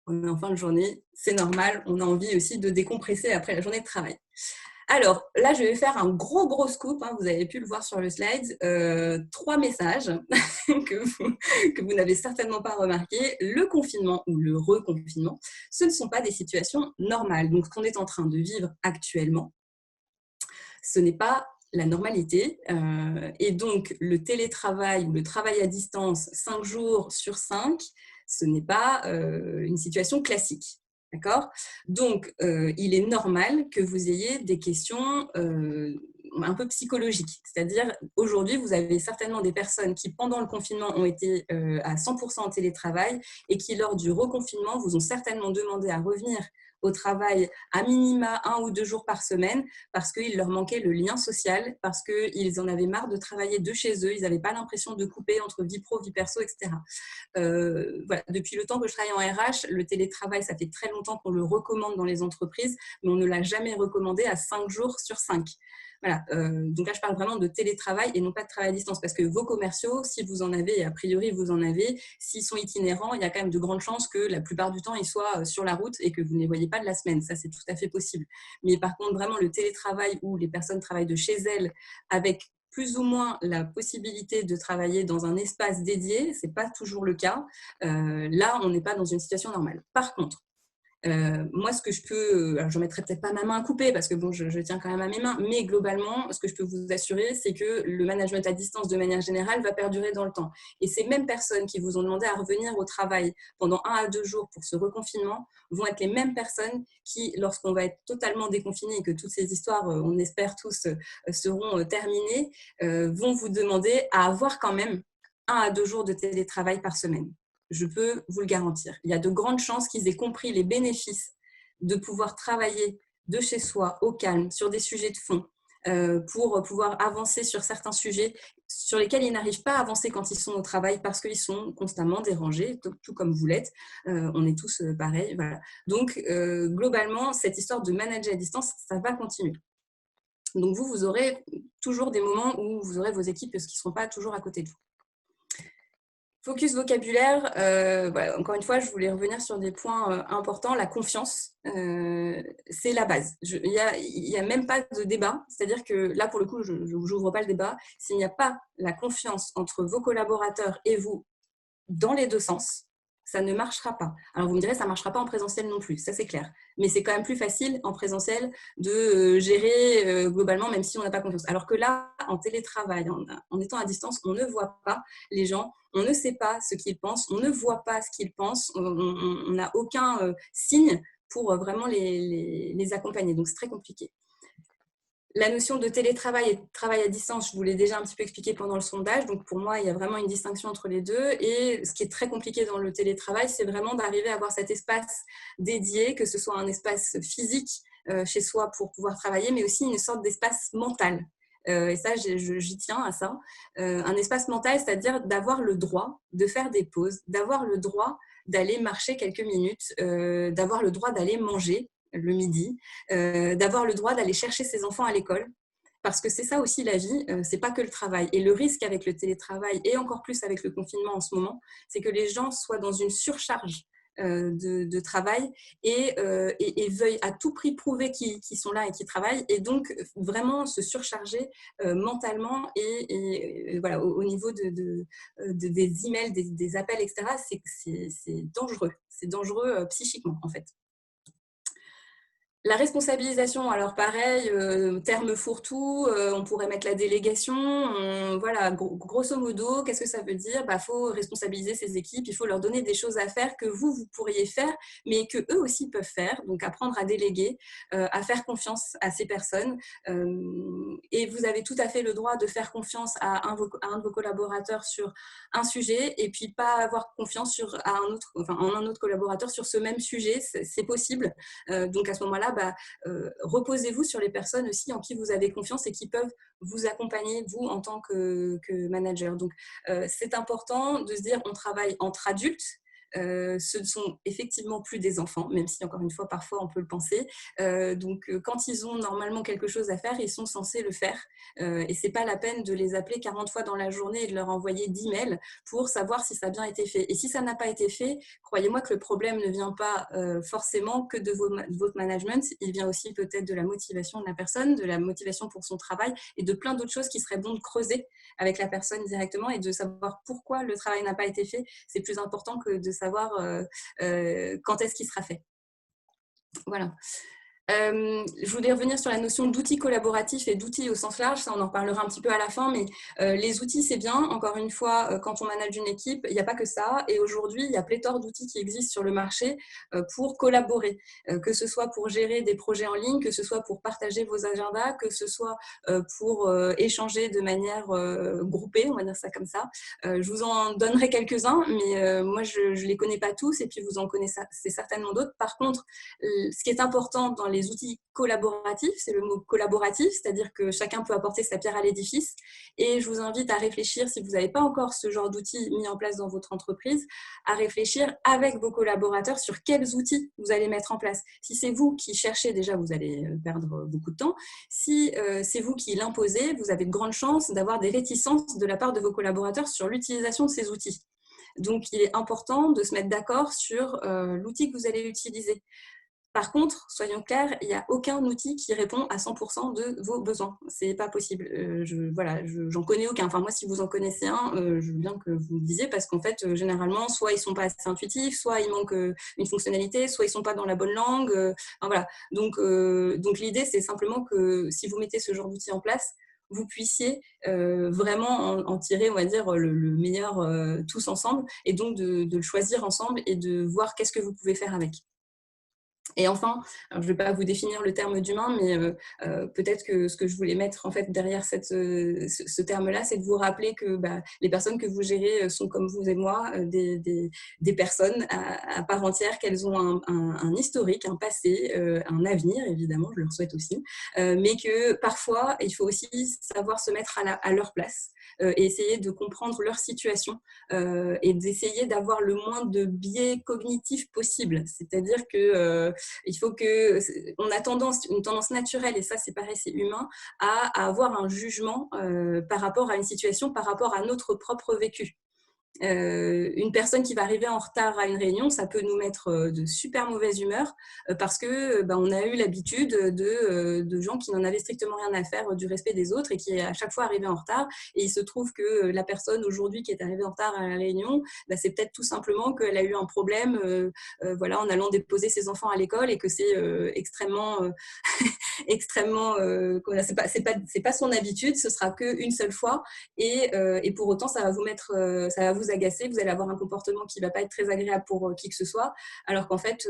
Speaker 2: On est en fin de journée, c'est normal. On a envie aussi de décompresser après la journée de travail. Alors, là, je vais faire un gros scoop. Hein, vous avez pu le voir sur le slide. 3 messages que vous n'avez certainement pas remarqué. Le confinement ou le reconfinement, ce ne sont pas des situations normales. Donc, ce qu'on est en train de vivre actuellement, ce n'est pas la normalité. Et donc, le télétravail ou le travail à distance 5 jours sur 5, ce n'est pas une situation classique. D'accord ? Donc, il est normal que vous ayez des questions un peu psychologiques. C'est-à-dire, aujourd'hui, vous avez certainement des personnes qui, pendant le confinement, ont été à 100% en télétravail et qui, lors du reconfinement, vous ont certainement demandé à revenir au travail à minima 1 ou 2 jours par semaine parce qu'il leur manquait le lien social, parce qu'ils en avaient marre de travailler de chez eux, ils n'avaient pas l'impression de couper entre vie pro, vie perso, etc. Voilà. Depuis le temps que je travaille en RH, le télétravail, ça fait très longtemps qu'on le recommande dans les entreprises, mais on ne l'a jamais recommandé à 5 jours sur 5. Voilà. Donc là, je parle vraiment de télétravail et non pas de travail à distance, parce que vos commerciaux, si vous en avez, et a priori vous en avez, s'ils sont itinérants, il y a quand même de grandes chances que la plupart du temps, ils soient sur la route et que vous ne les voyez pas de la semaine. Ça, c'est tout à fait possible. Mais par contre, vraiment, le télétravail où les personnes travaillent de chez elles avec plus ou moins la possibilité de travailler dans un espace dédié, ce n'est pas toujours le cas. Là, on n'est pas dans une situation normale. Par contre, moi, ce que je peux, alors je ne mettrai peut-être pas ma main à couper parce que bon, je tiens quand même à mes mains, mais globalement, ce que je peux vous assurer, c'est que le management à distance, de manière générale, va perdurer dans le temps. Et ces mêmes personnes qui vous ont demandé à revenir au travail pendant 1 à 2 jours pour ce reconfinement vont être les mêmes personnes qui, lorsqu'on va être totalement déconfiné et que toutes ces histoires, on espère tous, seront terminées, vont vous demander à avoir quand même 1 à 2 jours de télétravail par semaine. Je peux vous le garantir. Il y a de grandes chances qu'ils aient compris les bénéfices de pouvoir travailler de chez soi, au calme, sur des sujets de fond, pour pouvoir avancer sur certains sujets sur lesquels ils n'arrivent pas à avancer quand ils sont au travail parce qu'ils sont constamment dérangés, tout comme vous l'êtes. On est tous pareils. Voilà. Donc, globalement, cette histoire de manager à distance, ça va continuer. Donc, vous aurez toujours des moments où vous aurez vos équipes qui ne seront pas toujours à côté de vous. Focus vocabulaire, voilà, encore une fois, je voulais revenir sur des points importants. La confiance, c'est la base. Il n'y a même pas de débat. C'est-à-dire que là, pour le coup, je n'ouvre pas le débat. S'il n'y a pas la confiance entre vos collaborateurs et vous dans les 2 sens, ça ne marchera pas. Alors, vous me direz, ça ne marchera pas en présentiel non plus, ça c'est clair. Mais c'est quand même plus facile en présentiel de gérer globalement, même si on n'a pas confiance. Alors que là, en télétravail, en étant à distance, on ne voit pas les gens, on ne sait pas ce qu'ils pensent, on ne voit pas ce qu'ils pensent, on n'a aucun signe pour vraiment les accompagner. Donc, c'est très compliqué. La notion de télétravail et de travail à distance, je vous l'ai déjà un petit peu expliqué pendant le sondage. Donc, pour moi, il y a vraiment une distinction entre les deux. Et ce qui est très compliqué dans le télétravail, c'est vraiment d'arriver à avoir cet espace dédié, que ce soit un espace physique chez soi pour pouvoir travailler, mais aussi une sorte d'espace mental. Et ça, j'y tiens à ça. Un espace mental, c'est-à-dire d'avoir le droit de faire des pauses, d'avoir le droit d'aller marcher quelques minutes, d'avoir le droit d'aller manger le midi, d'avoir le droit d'aller chercher ses enfants à l'école, parce que c'est ça aussi la vie, c'est pas que le travail. Et le risque avec le télétravail, et encore plus avec le confinement en ce moment, c'est que les gens soient dans une surcharge de travail et veuillent à tout prix prouver qu'ils sont là et qu'ils travaillent, et donc vraiment se surcharger mentalement et voilà, au niveau des emails, des appels, etc. C'est dangereux. C'est dangereux psychiquement, en fait. La responsabilisation, alors pareil, terme fourre-tout, on pourrait mettre la délégation. Voilà, grosso modo, qu'est-ce que ça veut dire? Faut responsabiliser ses équipes, il faut leur donner des choses à faire que vous pourriez faire, mais que eux aussi peuvent faire. Donc, apprendre à déléguer, à faire confiance à ces personnes. Et vous avez tout à fait le droit de faire confiance à un de vos collaborateurs sur un sujet, et puis pas avoir confiance en un autre collaborateur sur ce même sujet. C'est possible. Donc, à ce moment-là, reposez-vous sur les personnes aussi en qui vous avez confiance et qui peuvent vous accompagner, vous, en tant que manager. Donc, c'est important de se dire, on travaille entre adultes. Ce ne sont effectivement plus des enfants, même si, encore une fois, parfois on peut le penser. Donc, quand ils ont normalement quelque chose à faire, ils sont censés le faire. Et ce n'est pas la peine de les appeler 40 fois dans la journée et de leur envoyer 10 mails pour savoir si ça a bien été fait. Et si ça n'a pas été fait, croyez-moi que le problème ne vient pas forcément que de votre management. Il vient aussi peut-être de la motivation de la personne, de la motivation pour son travail et de plein d'autres choses qui seraient bon de creuser avec la personne directement et de savoir pourquoi le travail n'a pas été fait. C'est plus important que de savoir quand est-ce qu'il sera fait. Voilà. Je voulais revenir sur la notion d'outils collaboratifs et d'outils au sens large. Ça, on en reparlera un petit peu à la fin, mais les outils, c'est bien. Encore une fois, quand on manage une équipe, il n'y a pas que ça. Et aujourd'hui, il y a pléthore d'outils qui existent sur le marché pour collaborer, que ce soit pour gérer des projets en ligne, que ce soit pour partager vos agendas, que ce soit pour échanger de manière groupée, on va dire ça comme ça. Je vous en donnerai quelques-uns, mais moi, je ne les connais pas tous, et puis vous en connaissez certainement d'autres. Par contre, ce qui est important dans les outils collaboratifs, c'est le mot collaboratif, c'est-à-dire que chacun peut apporter sa pierre à l'édifice. Et je vous invite à réfléchir, si vous n'avez pas encore ce genre d'outils mis en place dans votre entreprise, à réfléchir avec vos collaborateurs sur quels outils vous allez mettre en place. Si c'est vous qui cherchez, déjà, vous allez perdre beaucoup de temps. Si c'est vous qui l'imposez, vous avez de grandes chances d'avoir des réticences de la part de vos collaborateurs sur l'utilisation de ces outils. Donc, il est important de se mettre d'accord sur l'outil que vous allez utiliser. Par contre, soyons clairs, il n'y a aucun outil qui répond à 100% de vos besoins. C'est pas possible. J'en connais aucun. Enfin, moi, si vous en connaissez un, je veux bien que vous le disiez, parce qu'en fait, généralement, soit ils sont pas assez intuitifs, soit il manque une fonctionnalité, soit ils sont pas dans la bonne langue. Voilà. Donc l'idée, c'est simplement que si vous mettez ce genre d'outil en place, vous puissiez vraiment en tirer, on va dire, le meilleur tous ensemble, et donc de le choisir ensemble et de voir qu'est-ce que vous pouvez faire avec. Et enfin, alors je ne vais pas vous définir le terme d'humain, mais peut-être que ce que je voulais mettre en fait derrière ce terme-là, c'est de vous rappeler que les personnes que vous gérez sont comme vous et moi, des personnes à part entière, qu'elles ont un historique, un passé, un avenir, évidemment, je leur souhaite aussi, mais que parfois, il faut aussi savoir se mettre à leur place et essayer de comprendre leur situation et d'essayer d'avoir le moins de biais cognitifs possible. C'est-à-dire que il faut que on a une tendance naturelle, et ça c'est pareil, c'est humain, à avoir un jugement par rapport à une situation, par rapport à notre propre vécu. Une personne qui va arriver en retard à une réunion, ça peut nous mettre de super mauvaise humeur parce que on a eu l'habitude de gens qui n'en avaient strictement rien à faire du respect des autres et qui à chaque fois arrivaient en retard. Et il se trouve que la personne aujourd'hui qui est arrivée en retard à la réunion, c'est peut-être tout simplement qu'elle a eu un problème voilà, en allant déposer ses enfants à l'école, et que c'est extrêmement c'est pas son habitude, ce sera qu'une seule fois, et pour autant ça va vous agacer, vous allez avoir un comportement qui va pas être très agréable pour qui que ce soit, alors qu'en fait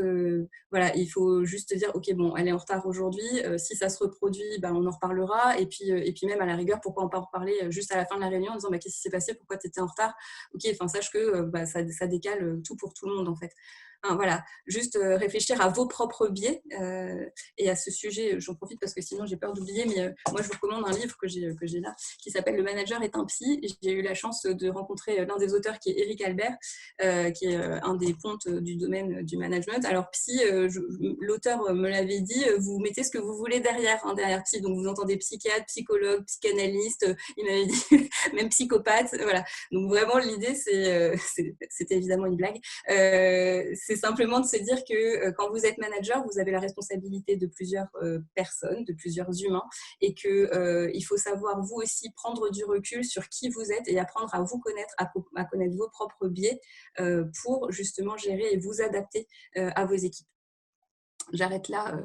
Speaker 2: voilà, il faut juste dire ok, bon, elle est en retard aujourd'hui, si ça se reproduit, on en reparlera, et puis même à la rigueur, pourquoi on peut en reparler juste à la fin de la réunion en disant qu'est-ce qui s'est passé, pourquoi tu étais en retard, ok, enfin sache que ça décale tout pour tout le monde en fait. voilà, juste réfléchir à vos propres biais. Et à ce sujet, j'en profite parce que sinon j'ai peur d'oublier, mais moi je vous recommande un livre que j'ai là, qui s'appelle « Le manager est un psy ». J'ai eu la chance de rencontrer l'un des auteurs qui est Éric Albert, qui est un des pontes du domaine du management. Alors psy, l'auteur me l'avait dit, vous mettez ce que vous voulez derrière, derrière psy. Donc vous entendez psychiatre, psychologue, psychanalyste, il m'avait dit même psychopathe. Voilà. Donc vraiment l'idée, c'était évidemment une blague. C'est simplement de se dire que quand vous êtes manager, vous avez la responsabilité de plusieurs personnes, de plusieurs humains, et qu'il faut savoir vous aussi prendre du recul sur qui vous êtes et apprendre à vous connaître, à connaître vos propres biais pour justement gérer et vous adapter à vos équipes. J'arrête là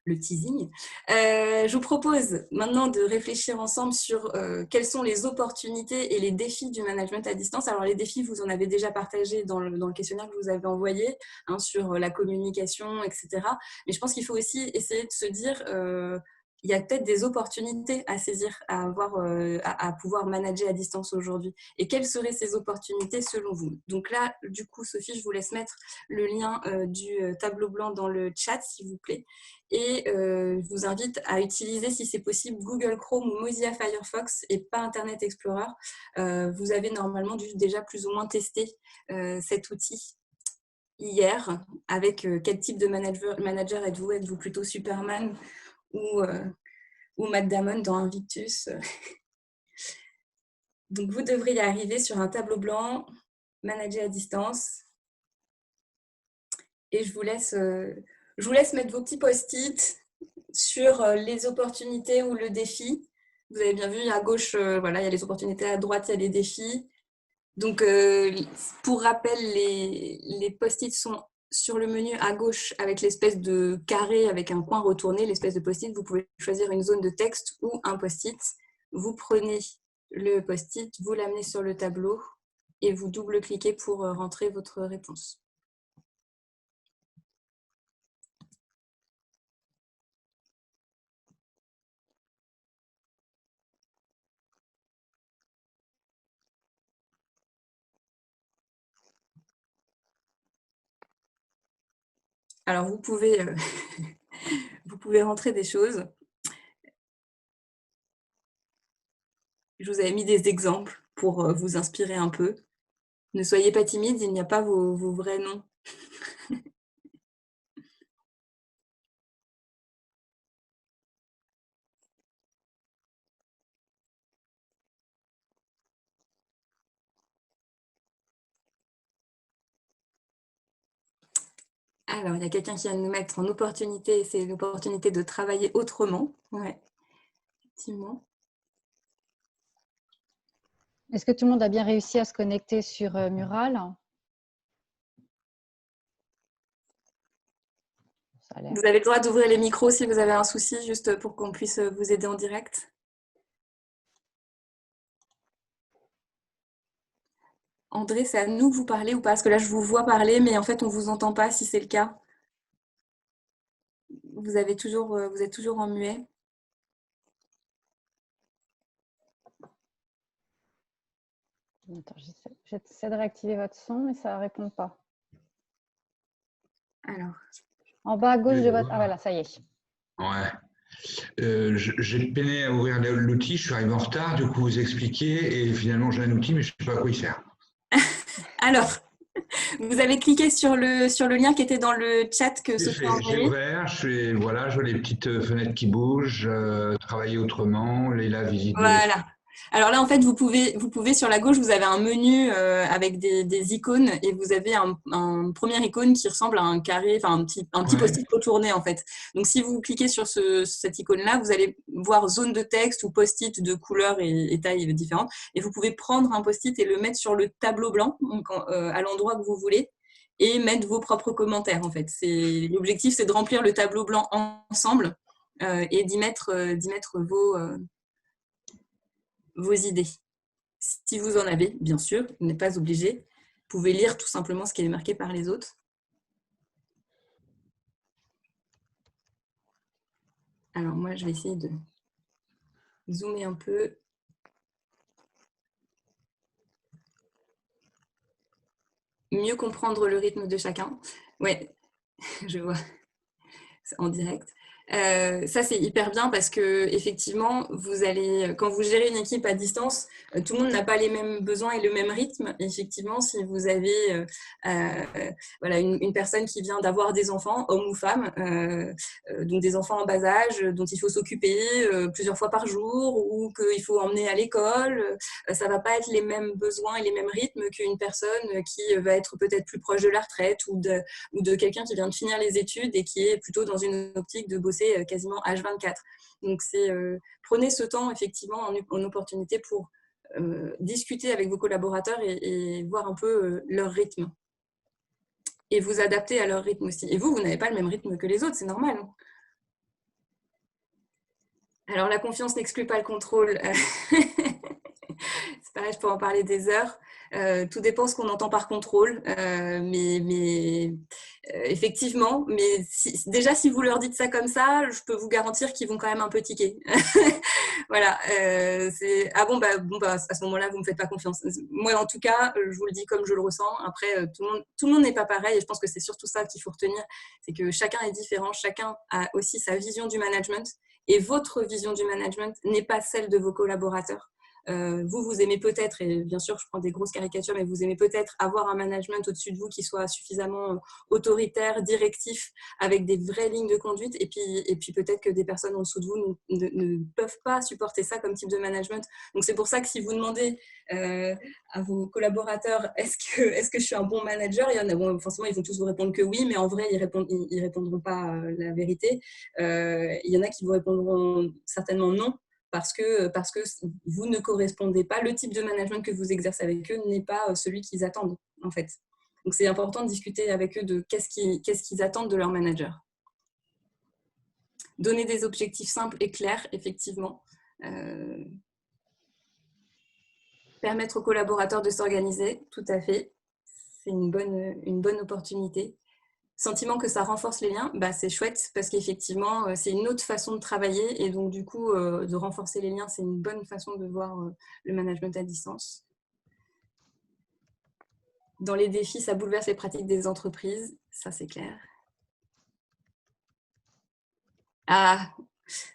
Speaker 2: le teasing. Je vous propose maintenant de réfléchir ensemble sur quelles sont les opportunités et les défis du management à distance. Alors les défis, vous en avez déjà partagé dans le questionnaire que vous avez envoyé, sur la communication, etc. Mais je pense qu'il faut aussi essayer de se dire il y a peut-être des opportunités à saisir, à avoir, à pouvoir manager à distance aujourd'hui. Et quelles seraient ces opportunités selon vous? Donc là, du coup, Sophie, je vous laisse mettre le lien du tableau blanc dans le chat, s'il vous plaît. Et je vous invite à utiliser, si c'est possible, Google Chrome ou Mozilla Firefox et pas Internet Explorer. Vous avez normalement dû déjà plus ou moins tester cet outil hier. Avec quel type de manager êtes-vous? Êtes-vous plutôt Superman ou Matt Damon dans Invictus? Donc, vous devriez arriver sur un tableau blanc, manager à distance. Et je vous laisse mettre vos petits post-it sur les opportunités ou le défi. Vous avez bien vu, à gauche, voilà, il y a les opportunités, à droite, il y a les défis. Donc, pour rappel, les post-it sont sur le menu à gauche avec l'espèce de carré avec un coin retourné, l'espèce de post-it. Vous pouvez choisir une zone de texte ou un post-it. Vous prenez le post-it, vous l'amenez sur le tableau et vous double-cliquez pour rentrer votre réponse. Alors, vous pouvez rentrer des choses. Je vous avais mis des exemples pour vous inspirer un peu. Ne soyez pas timide, il n'y a pas vos vrais noms. Alors, il y a quelqu'un qui vient de nous mettre en opportunité, c'est l'opportunité de travailler autrement. Ouais, effectivement.
Speaker 1: Est-ce que tout le monde a bien réussi à se connecter sur Mural?
Speaker 2: Vous avez le droit d'ouvrir les micros si vous avez un souci, juste pour qu'on puisse vous aider en direct. André, c'est à nous que vous parlez ou pas? Parce que là, je vous vois parler, mais en fait, on ne vous entend pas si c'est le cas. Vous êtes toujours en muet.
Speaker 1: Attends, j'essaie de réactiver votre son, mais ça ne répond pas.
Speaker 2: Alors.
Speaker 1: En bas à gauche de votre... Ah voilà, ça y est.
Speaker 3: Ouais. J'ai peiné à ouvrir l'outil, je suis arrivé en retard, du coup vous expliquez, et finalement j'ai un outil, mais je ne sais pas à quoi il sert.
Speaker 2: Alors, vous avez cliqué sur le lien qui était dans le chat que Sophie a envoyé.
Speaker 3: J'ai ouvert, je vois les petites fenêtres qui bougent, travailler autrement, la visite.
Speaker 2: Voilà. Alors là, en fait, vous pouvez sur la gauche, vous avez un menu avec des icônes et vous avez un premier icône qui ressemble à un carré, enfin un petit post-it retourné en fait. Donc si vous cliquez sur cette icône-là, vous allez voir zone de texte ou post-it de couleurs et tailles différentes. Et vous pouvez prendre un post-it et le mettre sur le tableau blanc, donc, à l'endroit que vous voulez, et mettre vos propres commentaires en fait. L'objectif, c'est de remplir le tableau blanc ensemble et d'y mettre vos idées. Si vous en avez, bien sûr, vous n'êtes pas obligé. Vous pouvez lire tout simplement ce qui est marqué par les autres. Alors moi, je vais essayer de zoomer un peu. mieux comprendre le rythme de chacun. Ouais, je vois, en direct. Ça, c'est hyper bien parce que effectivement, quand vous gérez une équipe à distance, tout le monde n'a pas les mêmes besoins et le même rythme. Effectivement, si vous avez voilà, une personne qui vient d'avoir des enfants, homme ou femme, donc des enfants en bas âge, dont il faut s'occuper plusieurs fois par jour ou qu'il faut emmener à l'école, ça ne va pas être les mêmes besoins et les mêmes rythmes qu'une personne qui va être peut-être plus proche de la retraite ou de quelqu'un qui vient de finir les études et qui est plutôt dans une optique de bosser quasiment H24. Donc, prenez ce temps effectivement en opportunité pour discuter avec vos collaborateurs et voir un peu leur rythme. Et vous adapter à leur rythme aussi. Et vous n'avez pas le même rythme que les autres, c'est normal. Alors, la confiance n'exclut pas le contrôle. C'est pareil, je peux en parler des heures. Tout dépend ce qu'on entend par contrôle. Effectivement, mais déjà, si vous leur dites ça comme ça, je peux vous garantir qu'ils vont quand même un peu tiquer. Voilà. Ah bon, à ce moment-là, vous ne me faites pas confiance. Moi, en tout cas, je vous le dis comme je le ressens. Après, tout le monde n'est pas pareil. Et je pense que c'est surtout ça qu'il faut retenir. C'est que chacun est différent. Chacun a aussi sa vision du management. Et votre vision du management n'est pas celle de vos collaborateurs. Vous aimez peut-être, et bien sûr je prends des grosses caricatures, mais vous aimez peut-être avoir un management au-dessus de vous qui soit suffisamment autoritaire, directif, avec des vraies lignes de conduite, et puis peut-être que des personnes en dessous de vous ne peuvent pas supporter ça comme type de management. Donc c'est pour ça que si vous demandez à vos collaborateurs est-ce que je suis un bon manager, il y en a, bon, forcément ils vont tous vous répondre que oui, mais en vrai ils répondront pas la vérité. Il y en a qui vous répondront certainement non, parce que vous ne correspondez pas, le type de management que vous exercez avec eux n'est pas celui qu'ils attendent, en fait. Donc, c'est important de discuter avec eux de qu'est-ce qu'ils attendent de leur manager. Donner des objectifs simples et clairs, effectivement. Permettre aux collaborateurs de s'organiser, tout à fait. C'est une bonne opportunité. Sentiment que ça renforce les liens, c'est chouette parce qu'effectivement, c'est une autre façon de travailler et donc du coup, de renforcer les liens, c'est une bonne façon de voir le management à distance. Dans les défis, ça bouleverse les pratiques des entreprises, ça c'est clair.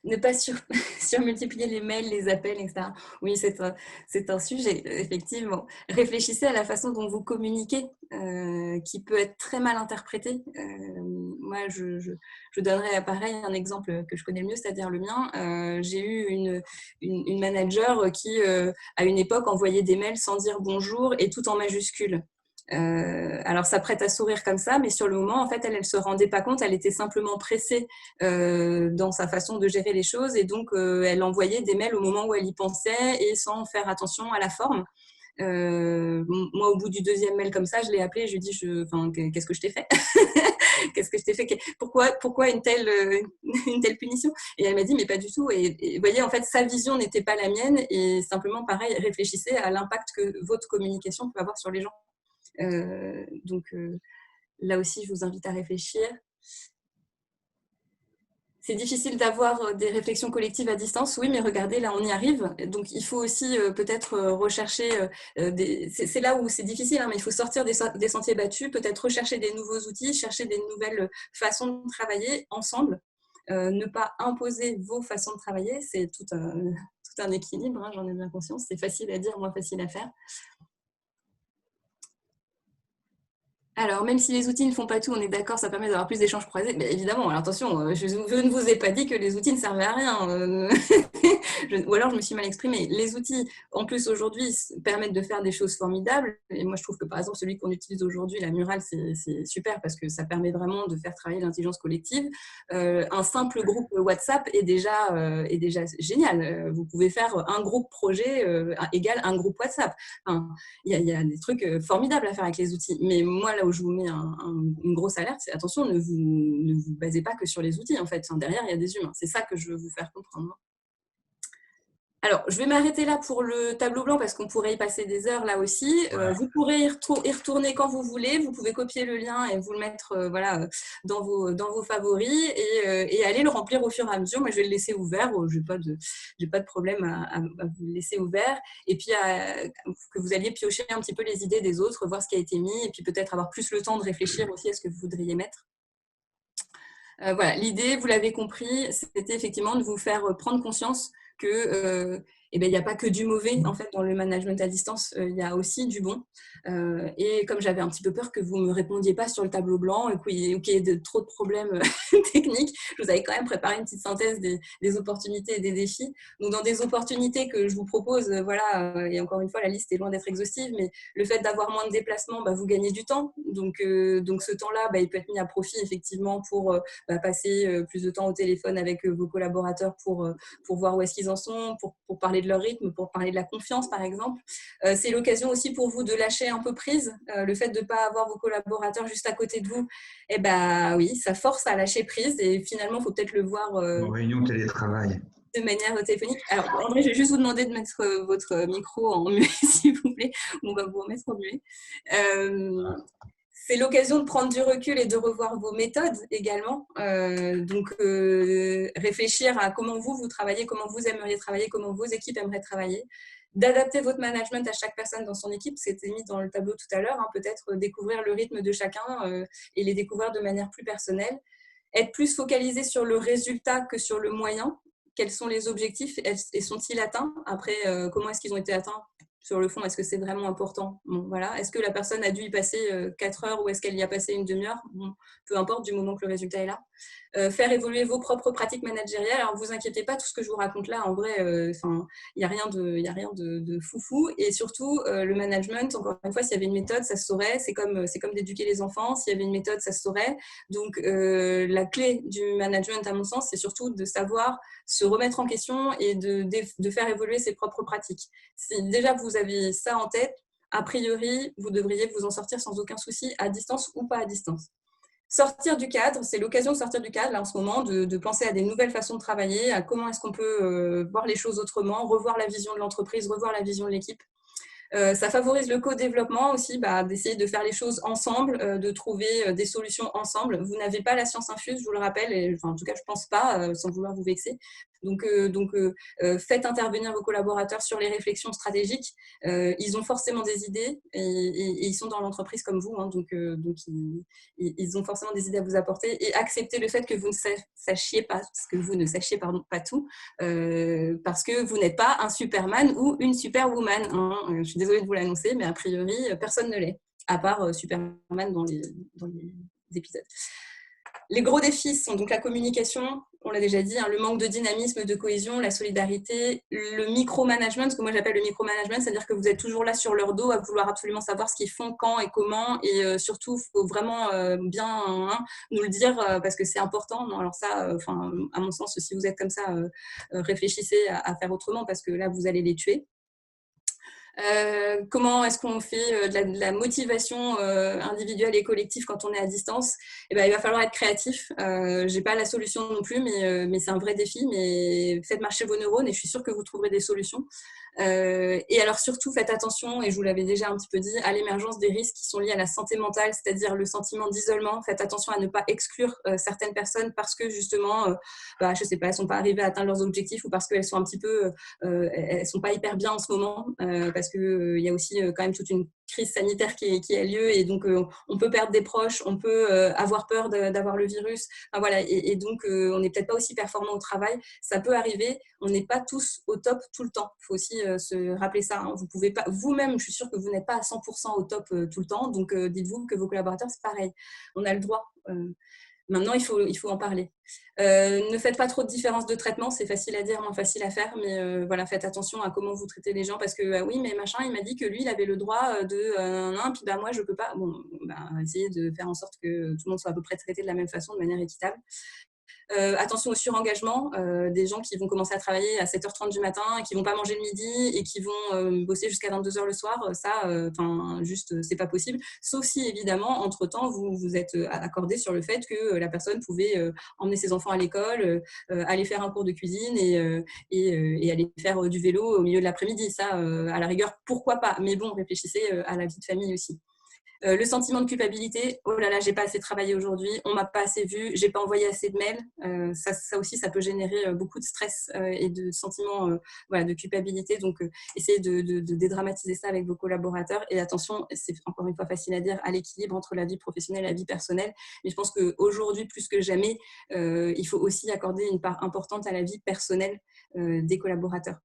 Speaker 2: Ne pas surmultiplier les mails, les appels, etc. Oui, c'est un sujet, effectivement. Réfléchissez à la façon dont vous communiquez, qui peut être très mal interprétée. Moi, je donnerais pareil un exemple que je connais le mieux, c'est-à-dire le mien. J'ai eu une manager qui, à une époque, envoyait des mails sans dire bonjour et tout en majuscules. Alors ça prête à sourire comme ça, mais sur le moment en fait elle se rendait pas compte, elle était simplement pressée dans sa façon de gérer les choses et donc elle envoyait des mails au moment où elle y pensait et sans faire attention à la forme. Moi au bout du deuxième mail comme ça, je l'ai appelée, je lui ai dit qu'est-ce que je t'ai fait? Qu'est-ce que je t'ai fait? Pourquoi une telle punition? Et elle m'a dit mais pas du tout. Et vous voyez, en fait sa vision n'était pas la mienne et simplement pareil, réfléchissez à l'impact que votre communication peut avoir sur les gens. Là aussi, je vous invite à réfléchir. C'est difficile d'avoir des réflexions collectives à distance, oui, mais regardez, là, on y arrive. Donc, il faut aussi peut-être rechercher, c'est là où c'est difficile, hein, mais il faut sortir des sentiers battus, peut-être rechercher des nouveaux outils, chercher des nouvelles façons de travailler ensemble. Ne pas imposer vos façons de travailler, c'est tout un équilibre, hein, j'en ai bien conscience. C'est facile à dire, moins facile à faire. Alors, même si les outils ne font pas tout, on est d'accord, ça permet d'avoir plus d'échanges croisés. Mais évidemment, alors attention, je ne vous ai pas dit que les outils ne servaient à rien. Ou alors, je me suis mal exprimée. Les outils, en plus, aujourd'hui, permettent de faire des choses formidables. Et moi, je trouve que, par exemple, celui qu'on utilise aujourd'hui, la Mural, c'est super parce que ça permet vraiment de faire travailler l'intelligence collective. Un simple groupe WhatsApp est déjà génial. Vous pouvez faire un groupe projet égal un groupe WhatsApp. Enfin, il y a des trucs formidables à faire avec les outils. Mais moi, là où je vous mets une grosse alerte, c'est attention, ne vous basez pas que sur les outils, en fait. Enfin, derrière, il y a des humains. C'est ça que je veux vous faire comprendre. Alors, je vais m'arrêter là pour le tableau blanc parce qu'on pourrait y passer des heures là aussi. Vous pourrez y retourner quand vous voulez. Vous pouvez copier le lien et vous le mettre dans vos favoris et aller le remplir au fur et à mesure. Moi, je vais le laisser ouvert. Je n'ai pas de problème à vous le laisser ouvert. Et puis, que vous alliez piocher un petit peu les idées des autres, voir ce qui a été mis et puis peut-être avoir plus le temps de réfléchir aussi à ce que vous voudriez mettre. Voilà, l'idée, vous l'avez compris, c'était effectivement de vous faire prendre conscience que il n'y a pas que du mauvais en fait dans le management à distance, il y a aussi du bon. Et comme j'avais un petit peu peur que vous ne me répondiez pas sur le tableau blanc et qu'il y ait trop de problèmes techniques, je vous avais quand même préparé une petite synthèse des opportunités et des défis. Donc dans des opportunités que je vous propose, et encore une fois la liste est loin d'être exhaustive, mais le fait d'avoir moins de déplacements, vous gagnez du temps. Donc ce temps-là, il peut être mis à profit effectivement pour passer plus de temps au téléphone avec vos collaborateurs pour voir où est-ce qu'ils en sont, pour parler de leur rythme, pour parler de la confiance par exemple. C'est l'occasion aussi pour vous de lâcher un peu prise. Le fait de ne pas avoir vos collaborateurs juste à côté de vous, oui, ça force à lâcher prise et finalement, il faut peut-être le voir
Speaker 3: En réunion télétravail.
Speaker 2: de manière téléphonique. Alors, André, je vais juste vous demander de mettre votre micro en muet, s'il vous plaît. On va vous remettre en muet. C'est l'occasion de prendre du recul et de revoir vos méthodes également. Réfléchir à comment vous travaillez, comment vous aimeriez travailler, comment vos équipes aimeraient travailler. D'adapter votre management à chaque personne dans son équipe. C'était mis dans le tableau tout à l'heure. Peut-être découvrir le rythme de chacun et les découvrir de manière plus personnelle. Être plus focalisé sur le résultat que sur le moyen. Quels sont les objectifs et sont-ils atteints? Après, comment est-ce qu'ils ont été atteints? Sur le fond, est-ce que c'est vraiment important? Voilà. Est-ce que la personne a dû y passer 4 heures ou est-ce qu'elle y a passé une demi-heure? Peu importe, du moment que le résultat est là. Faire évoluer vos propres pratiques managériales. Alors, vous inquiétez pas, tout ce que je vous raconte là, en vrai, il n'y a rien de foufou. Et surtout, le management, encore une fois, s'il y avait une méthode, ça se saurait. C'est comme d'éduquer les enfants. S'il y avait une méthode, ça se saurait. Donc, la clé du management, à mon sens, c'est surtout de savoir se remettre en question et de faire évoluer ses propres pratiques. Si déjà vous avez ça en tête, a priori, vous devriez vous en sortir sans aucun souci, à distance ou pas à distance. Sortir du cadre, c'est l'occasion de sortir du cadre là, en ce moment, de penser à des nouvelles façons de travailler, à comment est-ce qu'on peut voir les choses autrement, revoir la vision de l'entreprise, revoir la vision de l'équipe. Ça favorise le co-développement aussi, d'essayer de faire les choses ensemble, de trouver des solutions ensemble. Vous n'avez pas la science infuse, je vous le rappelle, et, en tout cas, je ne pense pas, sans vouloir vous vexer. Donc, faites intervenir vos collaborateurs sur les réflexions stratégiques. Ils ont forcément des idées et ils sont dans l'entreprise comme vous, hein, donc ils ont forcément des idées à vous apporter. Et acceptez le fait que vous ne sachiez pas, pas tout, parce que vous n'êtes pas un Superman ou une Superwoman. Hein. Je suis désolée de vous l'annoncer, mais a priori, personne ne l'est, à part Superman dans les épisodes. Les gros défis sont donc la communication, on l'a déjà dit, hein, le manque de dynamisme, de cohésion, la solidarité, le micromanagement, ce que moi j'appelle le micromanagement, c'est-à-dire que vous êtes toujours là sur leur dos à vouloir absolument savoir ce qu'ils font, quand et comment, et surtout, il faut vraiment bien nous le dire parce que c'est important. Non, alors ça, à mon sens, si vous êtes comme ça, réfléchissez à faire autrement parce que là, vous allez les tuer. Comment est-ce qu'on fait de la motivation individuelle et collective quand on est à distance? Il va falloir être créatif. Je n'ai pas la solution non plus, mais c'est un vrai défi. Mais faites marcher vos neurones et je suis sûre que vous trouverez des solutions. Et alors surtout, faites attention, et je vous l'avais déjà un petit peu dit, à l'émergence des risques qui sont liés à la santé mentale, c'est-à-dire le sentiment d'isolement. Faites attention à ne pas exclure certaines personnes parce que justement, je ne sais pas, elles ne sont pas arrivées à atteindre leurs objectifs ou parce qu'elles sont un petit peu, elles sont pas hyper bien en ce moment, parce qu'il y a aussi quand même toute une crise sanitaire qui a lieu et donc on peut perdre des proches, on peut avoir peur d'avoir le virus. Enfin, voilà, et donc on n'est peut-être pas aussi performant au travail. Ça peut arriver. On n'est pas tous au top tout le temps. Il faut aussi se rappeler ça. Hein. Vous pouvez pas, vous-même, je suis sûre que vous n'êtes pas à 100% au top tout le temps. Donc dites-vous que vos collaborateurs, c'est pareil. On a le droit. Maintenant, il faut en parler. Ne faites pas trop de différence de traitement, c'est facile à dire, moins facile à faire, mais voilà, faites attention à comment vous traitez les gens parce que oui, mais machin, il m'a dit que lui, il avait le droit de puis moi, je peux pas. Bon, essayez de faire en sorte que tout le monde soit à peu près traité de la même façon, de manière équitable. Attention au surengagement, des gens qui vont commencer à travailler à 7h30 du matin et qui ne vont pas manger le midi et qui vont bosser jusqu'à 22h le soir. Ça, juste, c'est pas possible. Sauf si, évidemment, entre-temps, vous vous êtes accordé sur le fait que la personne pouvait emmener ses enfants à l'école, aller faire un cours de cuisine et aller faire du vélo au milieu de l'après-midi. Ça, à la rigueur, pourquoi pas? Mais bon, réfléchissez à la vie de famille aussi. Le sentiment de culpabilité, oh là là, j'ai pas assez travaillé aujourd'hui, on m'a pas assez vu, j'ai pas envoyé assez de mails. Ça aussi, ça peut générer beaucoup de stress et de sentiments de culpabilité. Donc, essayez de dédramatiser ça avec vos collaborateurs. Et attention, c'est encore une fois facile à dire, à l'équilibre entre la vie professionnelle et la vie personnelle. Mais je pense qu'aujourd'hui, plus que jamais, il faut aussi accorder une part importante à la vie personnelle des collaborateurs.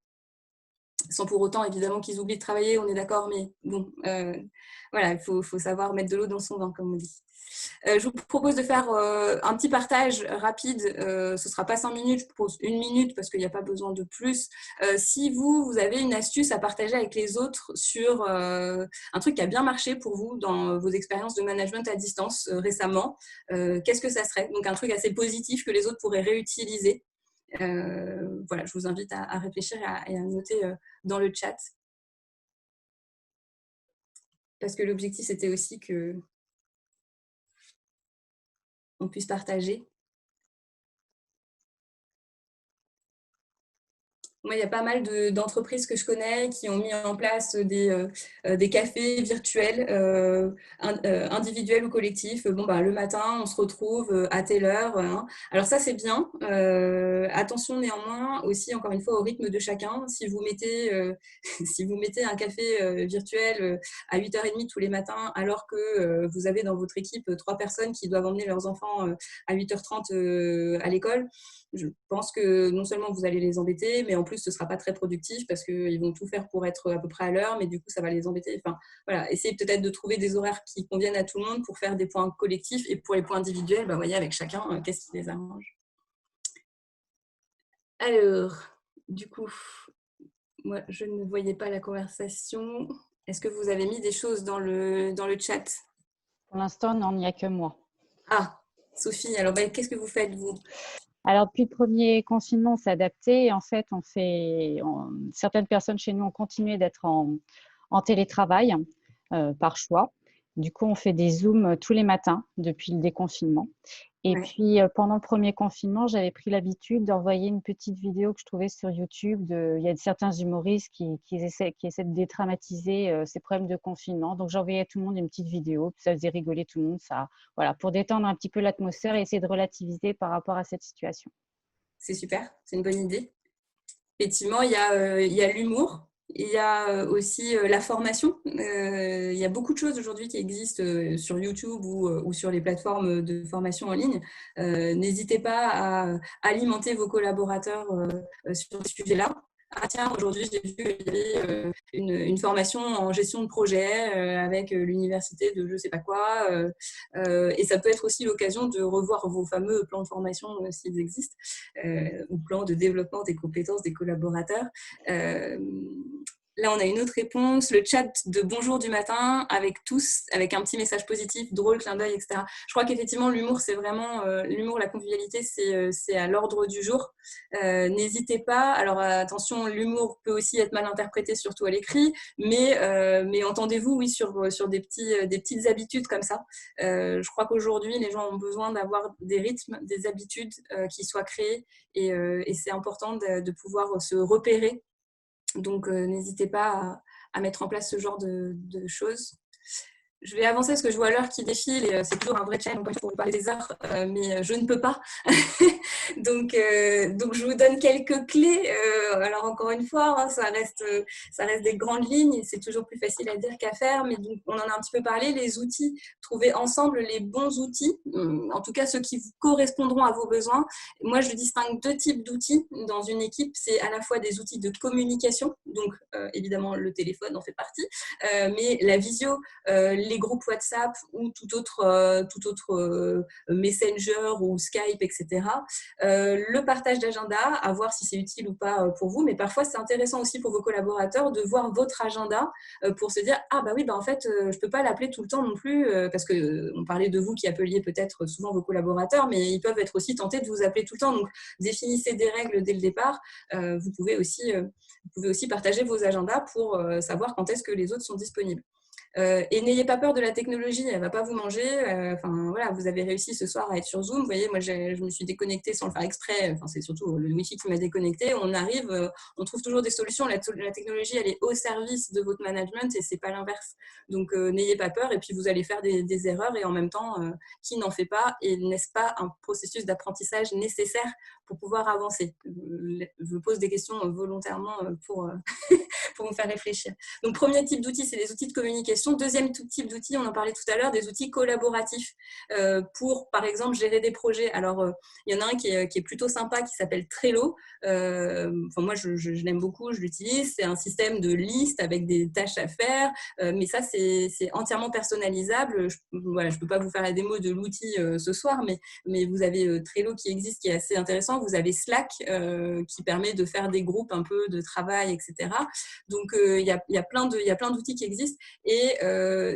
Speaker 2: Sans pour autant, évidemment, qu'ils oublient de travailler, on est d'accord, mais bon, il faut savoir mettre de l'eau dans son vin, comme on dit. Je vous propose de faire un petit partage rapide. Ce ne sera pas 5 minutes, je propose 1 minute parce qu'il n'y a pas besoin de plus. Si vous avez une astuce à partager avec les autres sur un truc qui a bien marché pour vous dans vos expériences de management à distance récemment, qu'est-ce que ça serait? Donc, un truc assez positif que les autres pourraient réutiliser. Je vous invite à réfléchir et à noter dans le chat. Parce que l'objectif, c'était aussi qu'on puisse partager. Moi, il y a pas mal d'entreprises que je connais qui ont mis en place des cafés virtuels, individuels ou collectifs. Le matin, on se retrouve à telle heure. Hein. Alors ça, c'est bien. Attention néanmoins aussi, encore une fois, au rythme de chacun. Si vous mettez un café virtuel à 8h30 tous les matins, alors que vous avez dans votre équipe 3 personnes qui doivent emmener leurs enfants à 8h30 à l'école, je pense que non seulement vous allez les embêter, mais en plus, ce ne sera pas très productif parce qu'ils vont tout faire pour être à peu près à l'heure, mais du coup, ça va les embêter. Essayez peut-être de trouver des horaires qui conviennent à tout le monde pour faire des points collectifs et pour les points individuels, voyez avec chacun, qu'est-ce qui les arrange. Alors, du coup, moi, je ne voyais pas la conversation. Est-ce que vous avez mis des choses dans le chat?
Speaker 1: Pour l'instant, non, il n'y a que moi.
Speaker 2: Ah, Sophie, alors qu'est-ce que vous faites, vous?
Speaker 1: Alors, depuis le premier confinement, on s'est adapté. Et en fait, certaines personnes chez nous ont continué d'être en télétravail par choix. Du coup, on fait des Zooms tous les matins depuis le déconfinement. Et puis, pendant le premier confinement, j'avais pris l'habitude d'envoyer une petite vidéo que je trouvais sur YouTube. Il y a certains humoristes qui essaient de dédramatiser ces problèmes de confinement. Donc, j'envoyais à tout le monde une petite vidéo. Puis ça faisait rigoler tout le monde. Pour détendre un petit peu l'atmosphère et essayer de relativiser par rapport à cette situation.
Speaker 2: C'est super, c'est une bonne idée. Effectivement, il y a l'humour. Il y a aussi la formation. Il y a beaucoup de choses aujourd'hui qui existent sur YouTube ou sur les plateformes de formation en ligne. N'hésitez pas à alimenter vos collaborateurs sur ce sujet-là. Ah tiens, aujourd'hui, j'ai vu qu'il y avait une formation en gestion de projet avec l'université de je ne sais pas quoi. Et ça peut être aussi l'occasion de revoir vos fameux plans de formation s'ils existent, ou plans de développement des compétences des collaborateurs. Là, on a une autre réponse, le chat de bonjour du matin avec tous, avec un petit message positif, drôle, clin d'œil, etc. Je crois qu'effectivement, l'humour, c'est vraiment l'humour, la convivialité, c'est à l'ordre du jour. N'hésitez pas. Alors attention, l'humour peut aussi être mal interprété, surtout à l'écrit, mais entendez-vous, oui, sur des petites habitudes comme ça. Je crois qu'aujourd'hui, les gens ont besoin d'avoir des rythmes, des habitudes qui soient créées, et c'est important de pouvoir se repérer. Donc, n'hésitez pas à mettre en place ce genre de choses. Je vais avancer parce que je vois l'heure qui défile et c'est toujours un vrai challenge. Donc, il faut parler des heures, mais je ne peux pas. donc, je vous donne quelques clés. Alors, encore une fois, ça reste des grandes lignes et c'est toujours plus facile à dire qu'à faire. Mais donc, on en a un petit peu parlé. Les outils, trouver ensemble les bons outils, en tout cas ceux qui vous correspondront à vos besoins. Moi, je distingue 2 types d'outils dans une équipe. C'est à la fois des outils de communication, donc évidemment le téléphone en fait partie, mais la visio, les groupes WhatsApp ou tout autre Messenger ou Skype, etc. Le partage d'agenda, à voir si c'est utile ou pas pour vous, mais parfois c'est intéressant aussi pour vos collaborateurs de voir votre agenda pour se dire « Ah bah oui, bah en fait, je ne peux pas l'appeler tout le temps non plus », parce qu'on parlait de vous qui appeliez peut-être souvent vos collaborateurs, mais ils peuvent être aussi tentés de vous appeler tout le temps. Donc, définissez des règles dès le départ. Vous pouvez aussi partager vos agendas pour savoir quand est-ce que les autres sont disponibles. Et n'ayez pas peur de la technologie, elle ne va pas vous manger. Voilà, vous avez réussi ce soir à être sur Zoom. Vous voyez, moi, je me suis déconnectée sans le faire exprès. C'est surtout le Wi-Fi qui m'a déconnectée. On trouve toujours des solutions. La technologie, elle est au service de votre management et ce n'est pas l'inverse. Donc, n'ayez pas peur et puis vous allez faire des erreurs et en même temps, qui n'en fait pas? Et n'est-ce pas un processus d'apprentissage nécessaire pour pouvoir avancer? Je pose des questions volontairement pour vous faire réfléchir. Donc, premier type d'outils, c'est les outils de communication. Deuxième type d'outils, on en parlait tout à l'heure, des outils collaboratifs pour, par exemple, gérer des projets. Alors, il y en a un qui est plutôt sympa, qui s'appelle Trello. Moi, je l'aime beaucoup, je l'utilise. C'est un système de liste avec des tâches à faire, mais ça, c'est entièrement personnalisable. Je ne peux pas vous faire la démo de l'outil ce soir, mais vous avez Trello qui existe, qui est assez intéressant. Vous avez Slack qui permet de faire des groupes un peu de travail, etc. Donc, il y a plein d'outils qui existent et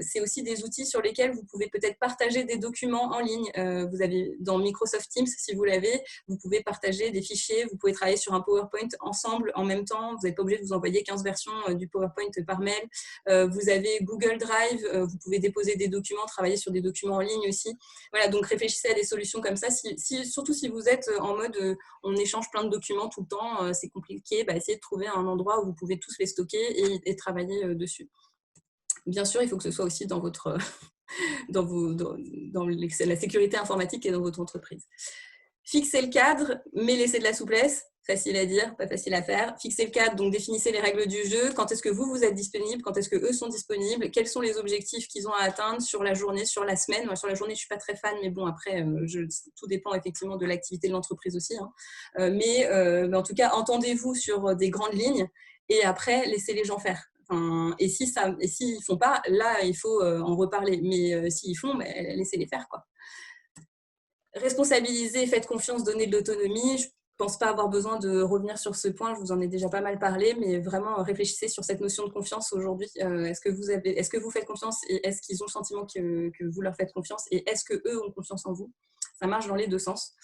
Speaker 2: c'est aussi des outils sur lesquels vous pouvez peut-être partager des documents en ligne. Vous avez dans Microsoft Teams, si vous l'avez, vous pouvez partager des fichiers, vous pouvez travailler sur un PowerPoint ensemble en même temps. Vous n'êtes pas obligé de vous envoyer 15 versions du PowerPoint par mail. Vous avez Google Drive, vous pouvez déposer des documents, travailler sur des documents en ligne aussi. Voilà, donc réfléchissez à des solutions comme ça. Surtout si vous êtes en mode on échange plein de documents tout le temps, c'est compliqué, essayez de trouver un endroit où vous pouvez tous les stocker et travailler dessus. Bien sûr, il faut que ce soit aussi dans la sécurité informatique et dans votre entreprise. Fixez le cadre, mais laissez de la souplesse. Facile à dire, pas facile à faire. Fixez le cadre, donc définissez les règles du jeu. Quand est-ce que vous êtes disponible? Quand est-ce qu'eux sont disponibles? Quels sont les objectifs qu'ils ont à atteindre sur la journée, sur la semaine? Moi, sur la journée, je ne suis pas très fan, mais bon, après, tout dépend effectivement de l'activité de l'entreprise aussi. Mais en tout cas, entendez-vous sur des grandes lignes et après, laissez les gens faire. Et s'ils ne font pas, là, il faut en reparler. Mais s'ils font, laissez-les faire, quoi. Responsabiliser, faites confiance, donnez de l'autonomie. Je ne pense pas avoir besoin de revenir sur ce point, je vous en ai déjà pas mal parlé, mais vraiment réfléchissez sur cette notion de confiance aujourd'hui. Est-ce que vous faites confiance et est-ce qu'ils ont le sentiment que vous leur faites confiance et est-ce qu'eux ont confiance en vous? Ça marche dans les deux sens.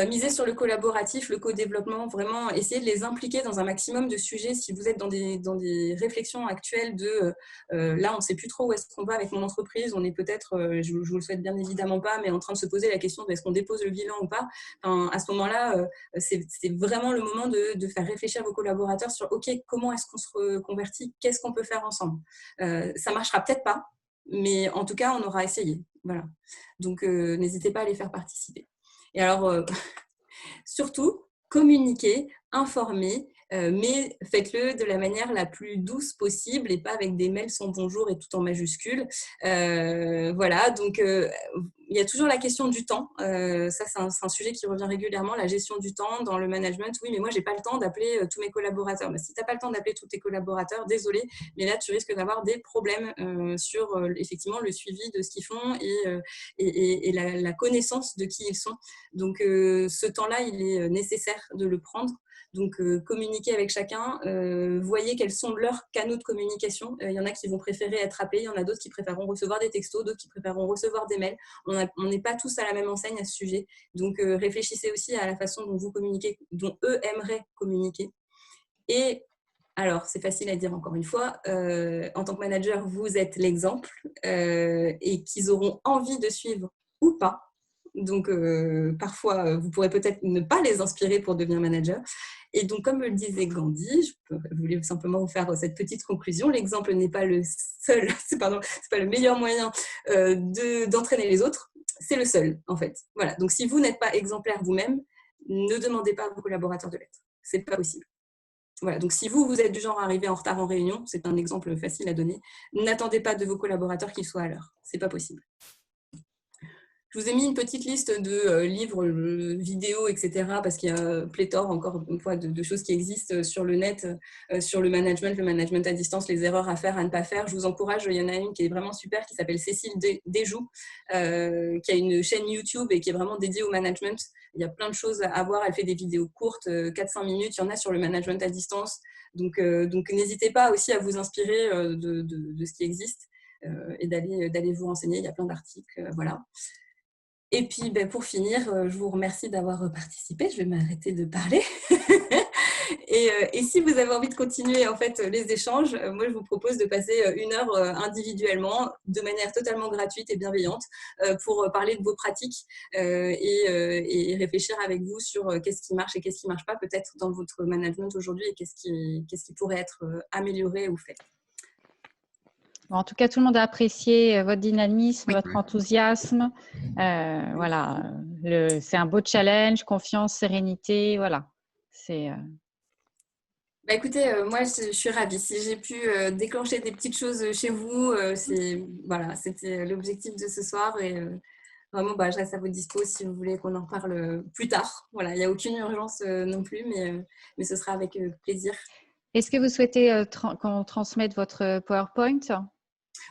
Speaker 2: Misez sur le collaboratif, le co-développement, vraiment essayez de les impliquer dans un maximum de sujets. Si vous êtes dans des réflexions actuelles de là, on ne sait plus trop où est-ce qu'on va avec mon entreprise, on est peut-être, je vous le souhaite bien évidemment pas, mais en train de se poser la question de est-ce qu'on dépose le bilan ou pas. À ce moment-là, c'est vraiment le moment de faire réfléchir vos collaborateurs sur OK, comment est-ce qu'on se reconvertit, qu'est-ce qu'on peut faire ensemble. Ça ne marchera peut-être pas, mais en tout cas, on aura essayé. Voilà. Donc, n'hésitez pas à les faire participer. Et alors, surtout, communiquez, informez, mais faites-le de la manière la plus douce possible et pas avec des mails sans bonjour et tout en majuscules. Voilà, donc il y a toujours la question du temps. Ça, c'est un sujet qui revient régulièrement, la gestion du temps dans le management. Oui, mais moi, je n'ai pas le temps d'appeler tous mes collaborateurs. Si tu n'as pas le temps d'appeler tous tes collaborateurs, désolé, mais là, tu risques d'avoir des problèmes sur effectivement le suivi de ce qu'ils font et la connaissance de qui ils sont. Donc, ce temps-là, il est nécessaire de le prendre. Donc, communiquez avec chacun, voyez quels sont leurs canaux de communication. Il y en a qui vont préférer être appelés, il y en a d'autres qui préféreront recevoir des textos, d'autres qui préféreront recevoir des mails. On n'est pas tous à la même enseigne à ce sujet. Donc, réfléchissez aussi à la façon dont vous communiquez, dont eux aimeraient communiquer. Et alors, c'est facile à dire encore une fois, en tant que manager, vous êtes l'exemple et qu'ils auront envie de suivre ou pas. Donc, parfois, vous pourrez peut-être ne pas les inspirer pour devenir manager. Et donc, comme le disait Gandhi, je voulais simplement vous faire cette petite conclusion. L'exemple n'est pas le seul, c'est pas le meilleur moyen d'entraîner les autres. C'est le seul, en fait. Voilà. Donc, si vous n'êtes pas exemplaire vous-même, ne demandez pas à vos collaborateurs de l'être. C'est pas possible. Voilà, donc si vous êtes du genre à arriver en retard en réunion, c'est un exemple facile à donner, n'attendez pas de vos collaborateurs qu'ils soient à l'heure. C'est pas possible. Je vous ai mis une petite liste de livres, vidéos, etc. parce qu'il y a pléthore, encore une fois, de choses qui existent sur le net, sur le management à distance, les erreurs à faire, à ne pas faire. Je vous encourage, il y en a une qui est vraiment super, qui s'appelle Cécile Desjou, qui a une chaîne YouTube et qui est vraiment dédiée au management. Il y a plein de choses à voir. Elle fait des vidéos courtes, 4-5 minutes. Il y en a sur le management à distance. Donc n'hésitez pas aussi à vous inspirer de ce qui existe et d'aller vous renseigner. Il y a plein d'articles. Voilà. Et puis, pour finir, je vous remercie d'avoir participé. Je vais m'arrêter de parler. Et si vous avez envie de continuer en fait les échanges, moi je vous propose de passer 1 heure individuellement, de manière totalement gratuite et bienveillante, pour parler de vos pratiques et réfléchir avec vous sur qu'est-ce qui marche et qu'est-ce qui ne marche pas peut-être dans votre management aujourd'hui et qu'est-ce qui pourrait être amélioré ou fait.
Speaker 1: En tout cas, tout le monde a apprécié votre dynamisme, votre enthousiasme. Voilà, c'est un beau challenge, confiance, sérénité. Voilà.
Speaker 2: Écoutez, moi je suis ravie. Si j'ai pu déclencher des petites choses chez vous, c'était l'objectif de ce soir. Et vraiment, je reste à votre dispo si vous voulez qu'on en parle plus tard. Voilà, il n'y a aucune urgence non plus, mais ce sera avec plaisir.
Speaker 1: Est-ce que vous souhaitez qu'on transmette votre PowerPoint ?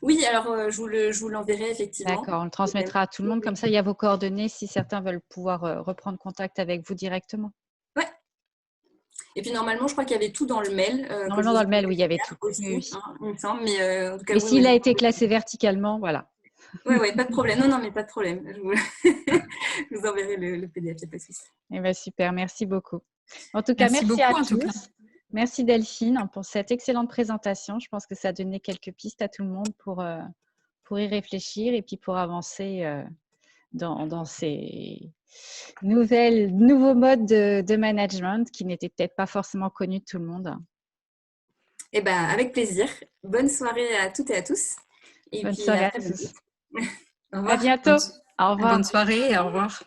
Speaker 2: Oui, alors je vous l'enverrai effectivement.
Speaker 1: D'accord, on le transmettra à tout le monde. Comme ça, il y a vos coordonnées si certains veulent pouvoir reprendre contact avec vous directement.
Speaker 2: Ouais. Et puis normalement, je crois qu'il y avait tout dans le mail.
Speaker 1: Normalement, dans le mail, oui, il y avait tout.
Speaker 2: Aussi,
Speaker 1: Oui.
Speaker 2: hein, il me semble. Mais, en tout cas,
Speaker 1: mais s'il a été classé verticalement, voilà.
Speaker 2: Oui, pas de problème. Non, mais pas de problème. Je vous enverrai le PDF, il n'y a pas de souci.
Speaker 1: Eh bien, super, merci beaucoup. En tout cas, merci à tous. Merci Delphine pour cette excellente présentation. Je pense que ça a donné quelques pistes à tout le monde pour y réfléchir et puis pour avancer dans ces nouveaux modes de management qui n'étaient peut-être pas forcément connus de tout le monde.
Speaker 2: Eh bien, avec plaisir. Bonne soirée à toutes et à tous. Et
Speaker 1: Bonne
Speaker 2: puis,
Speaker 1: soirée
Speaker 2: à
Speaker 1: à tous.
Speaker 2: Au revoir.
Speaker 1: À bientôt. Au revoir.
Speaker 4: Bonne soirée et au revoir.